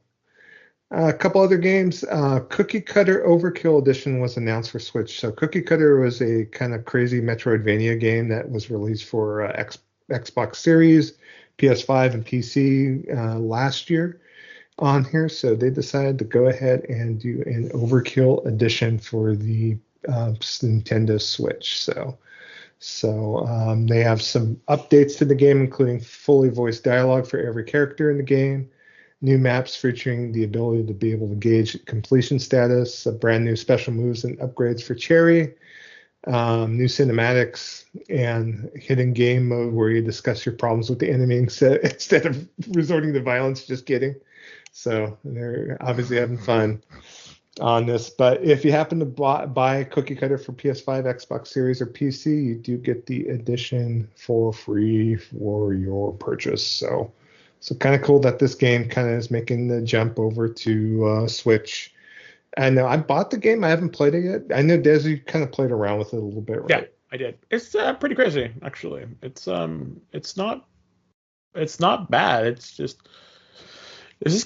a couple other games. Cookie Cutter Overkill Edition was announced for Switch. So, Cookie Cutter was a kind of crazy Metroidvania game that was released for Xbox Series, PS5, and PC last year on here. So, they decided to go ahead and do an Overkill Edition for the Nintendo Switch. So they have some updates to the game, including fully voiced dialogue for every character in the game, new maps featuring the ability to be able to gauge completion status, brand new special moves and upgrades for Cherry, new cinematics, and hidden game mode where you discuss your problems with the enemy instead of resorting to violence. Just kidding. So they're obviously having fun on this. But if you happen to buy Cookie Cutter for PS5, Xbox Series, or PC, you do get the edition for free for your purchase. So kind of cool that this game kind of is making the jump over to Switch. And I bought the game. I haven't played it yet. I know Desi kind of played around with it a little bit, right? Yeah, I did. It's pretty crazy, actually. It's not bad. It's just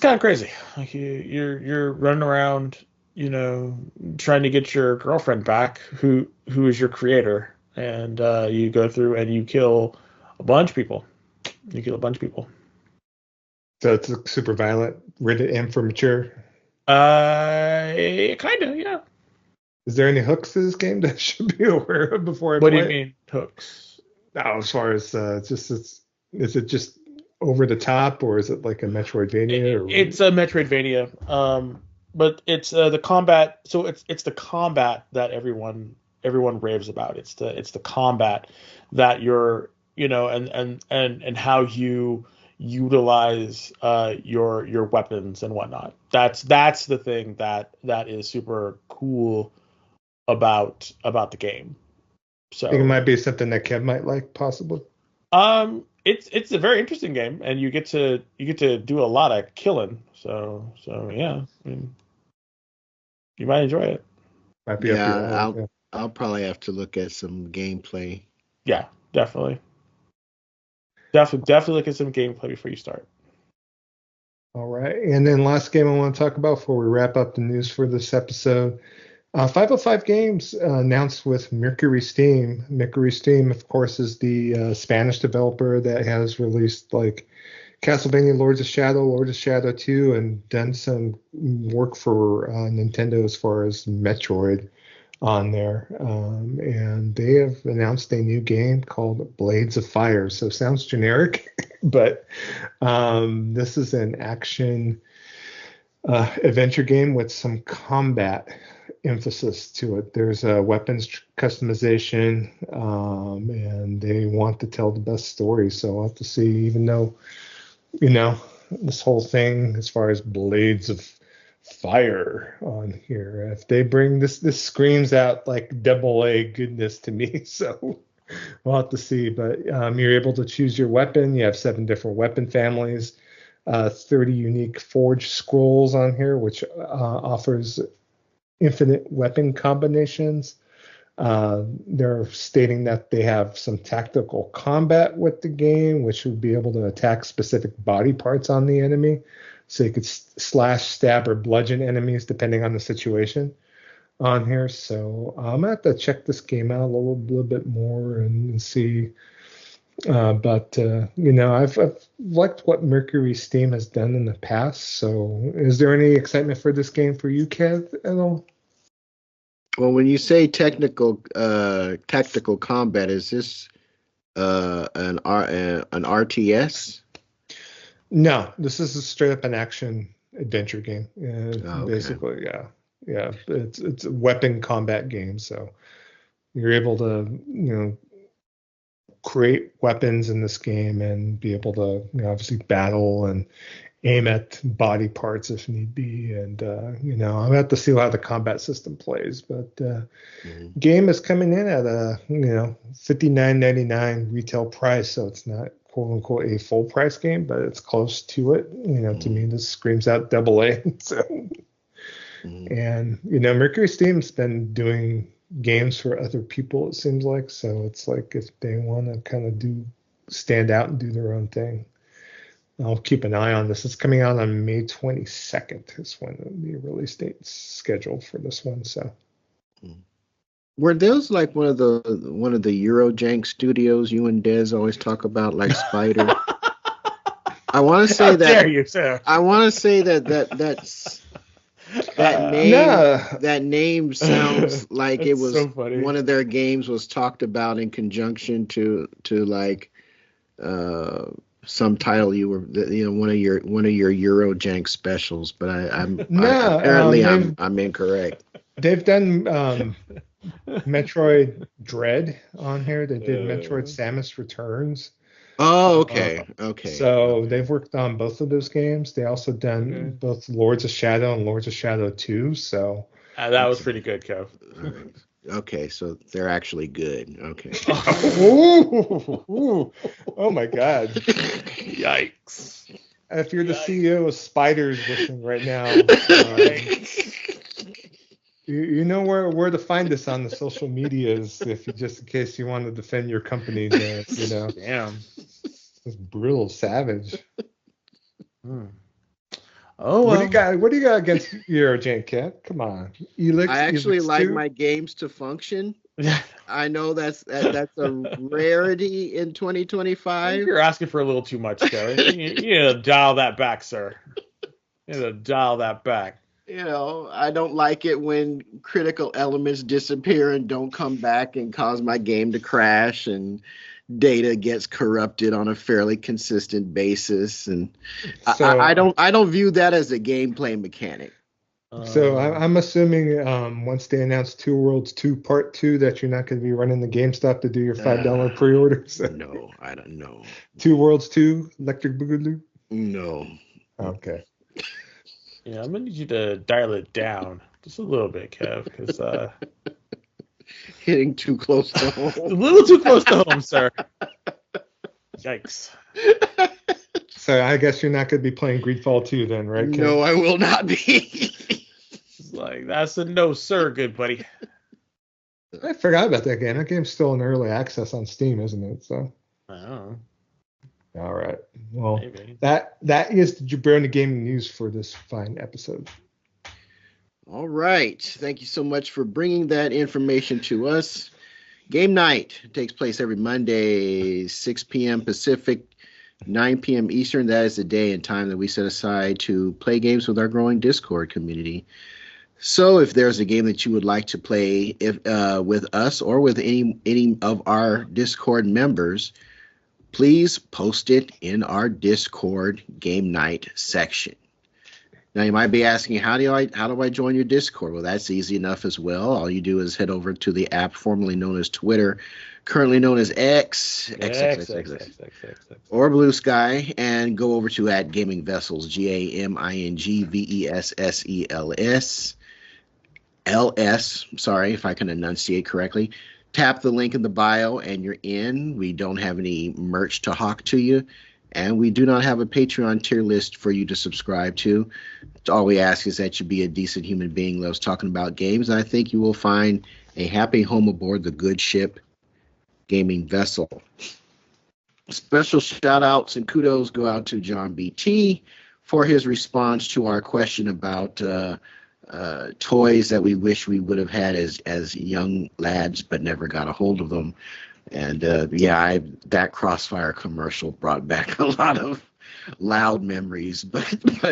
kind of crazy. Like you're running around, trying to get your girlfriend back, who is your creator, and you go through and you kill a bunch of people. You kill a bunch of people. So it's super violent, rated M for mature. Kind of, yeah. Is there any hooks to this game that I should be aware of before I What play do you it? mean hooks? Oh, as far as is it just over the top, or is it like a Metroidvania? It's a Metroidvania, but it's the combat. So it's the combat that everyone raves about. It's the combat that you're and how you utilize your weapons and whatnot. That's the thing that is super cool about the game. So I think it might be something that Kev might like, possibly. It's a very interesting game, and you get to do a lot of killing. So yeah, I mean, you might enjoy it. Might be up your alley. I'll probably have to look at some gameplay. Yeah, definitely look at some gameplay before you start. All right, and then last game I want to talk about before we wrap up the news for this episode. 505 Games announced with Mercury Steam. Mercury Steam, of course, is the Spanish developer that has released like Castlevania Lords of Shadow 2, and done some work for Nintendo as far as Metroid on there. And they have announced a new game called Blades of Fire. So sounds generic, but this is an action adventure game with some combat emphasis to it. There's a weapons customization, and they want to tell the best story. So I'll have to see, even though, this whole thing as far as Blades of Fire on here, if they bring this screams out like AA goodness to me. So we'll have to see. But you're able to choose your weapon. You have 7 different weapon families, 30 unique forged scrolls on here, which offers infinite weapon combinations. They're stating that they have some tactical combat with the game, which would be able to attack specific body parts on the enemy. So you could slash, stab, or bludgeon enemies depending on the situation on here. So I'm going to have to check this game out a little bit more and see. But I've liked what Mercury Steam has done in the past. So is there any excitement for this game for you, Kev, at all? Well, when you say tactical combat, is this an RTS? No, this is straight up an action adventure game. Okay. Basically, yeah. It's a weapon combat game, so you're able to create weapons in this game and be able to obviously battle and aim at body parts if need be. And I'm gonna have to see how the combat system plays, but game is coming in at a $59.99 retail price, so it's not quote unquote a full price game, but it's close to it. To me, this screams out AA. So and Mercury Steam's been doing games for other people, it seems like. So it's like if they want to kind of stand out and do their own thing, I'll keep an eye on this. It's coming out on May 22nd is when the release date's scheduled for this one. So were those like one of the Eurojank studios you and Des always talk about, like Spider? I want to say that. How dare you, sir? I want to say that's that name sounds like it was so funny. One of their games was talked about in conjunction to like some title you were one of your Eurojank specials, but I'm incorrect. They've done Metroid Dread on here. They did Metroid Samus Returns Oh, okay. Okay. So they've worked on both of those games. They also done both Lords of Shadow and Lords of Shadow 2. So That was pretty good, Kev. All right. Okay, so they're actually good. Okay. Oh my God. Yikes. If you're the CEO of Spiders listening right now, you know where to find us on the social medias if you just in case you want to defend your company. Damn. It's brutal, savage. Oh, What do you got? What do you got against Eurojane, Cat? Come on, Elix. I actually Elix like 2? my games to function. I know that's a rarity in I think 2025. you're asking for a little too much, Kev. You need to dial that back, sir. You need to dial that back. I don't like it when critical elements disappear and don't come back and cause my game to crash and data gets corrupted on a fairly consistent basis. And So I don't view that as a gameplay mechanic. So I'm assuming once they announce Two Worlds 2 Part 2 that you're not going to be running the GameStop to do your $5 pre-orders. No, I don't know. Two Worlds 2 Electric Boogaloo? No. Okay. Yeah, I'm gonna need you to dial it down just a little bit, Kev, because Hitting too close to a home. little too close to home, sir. Yikes. So I guess you're not going to be playing Greedfall 2 then, right, Ken? No, I will not be. It's like, that's a no, sir, good buddy. I forgot about that game. That game's still in early access on Steam, isn't it? So. I don't know. All right. Well, Maybe. that is the Jabroni Gaming news for this fine episode. All right. Thank you so much for bringing that information to us. Game night takes place every Monday, 6 p.m. Pacific, 9 p.m. Eastern. That is the day and time that we set aside to play games with our growing Discord community. So if there's a game that you would like to play with us or with any of our Discord members, please post it in our Discord game night section. Now you might be asking, how do I join your Discord? Well, that's easy enough as well. All you do is head over to the app formerly known as Twitter, currently known as X, or Blue Sky, and go over to @GamingVessels, GamingVessels, LS. Sorry if I can enunciate correctly. Tap the link in the bio and you're in. We don't have any merch to hawk to you. And we do not have a Patreon tier list for you to subscribe to. All we ask is that you be a decent human being, loves talking about games. And I think you will find a happy home aboard the good ship, Gaming Vessel. Special shout outs and kudos go out to John BT for his response to our question about toys that we wish we would have had as young lads but never got a hold of them. And that Crossfire commercial brought back a lot of loud memories, but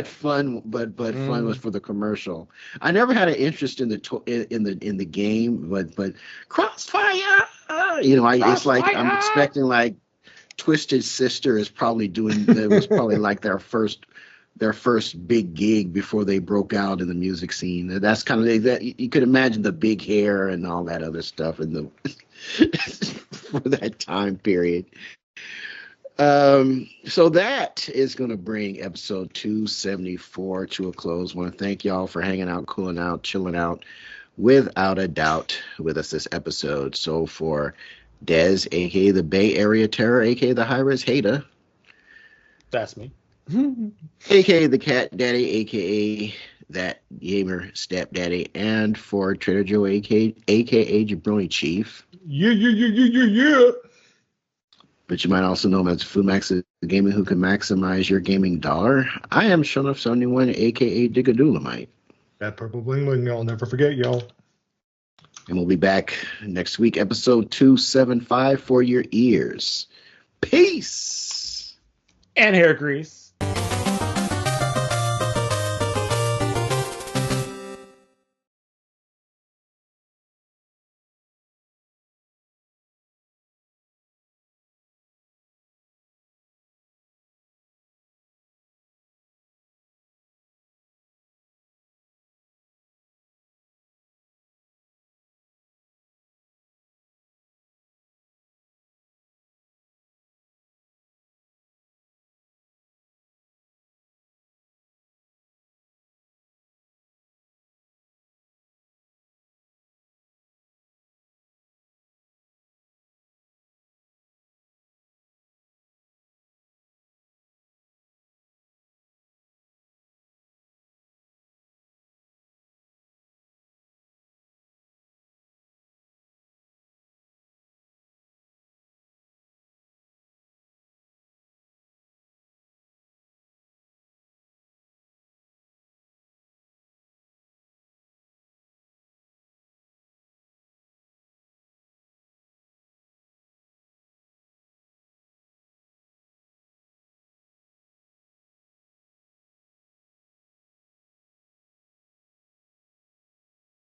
fun. But fun was for the commercial. I never had an interest in the game, but Crossfire. It's like I'm expecting like Twisted Sister is probably doing. It was probably like their first big gig before they broke out in the music scene. That's kind of that you could imagine the big hair and all that other stuff in the for that time period. So that is going to bring episode 274 to a close. I want to thank y'all for hanging out, cooling out, chilling out, without a doubt, with us this episode. So for Dez, aka the Bay Area Terror, aka the High Res Hater, that's me. aka the Cat Daddy, aka that gamer stepdaddy, and for Trader Joe, aka Jabroni Chief. Yeah. But you might also know him as Fumax Gaming, who can maximize your gaming dollar. I am Shonuff71, aka Digadulamite. That purple bling bling, y'all never forget, y'all. And we'll be back next week, episode 275 for your ears. Peace. And hair grease.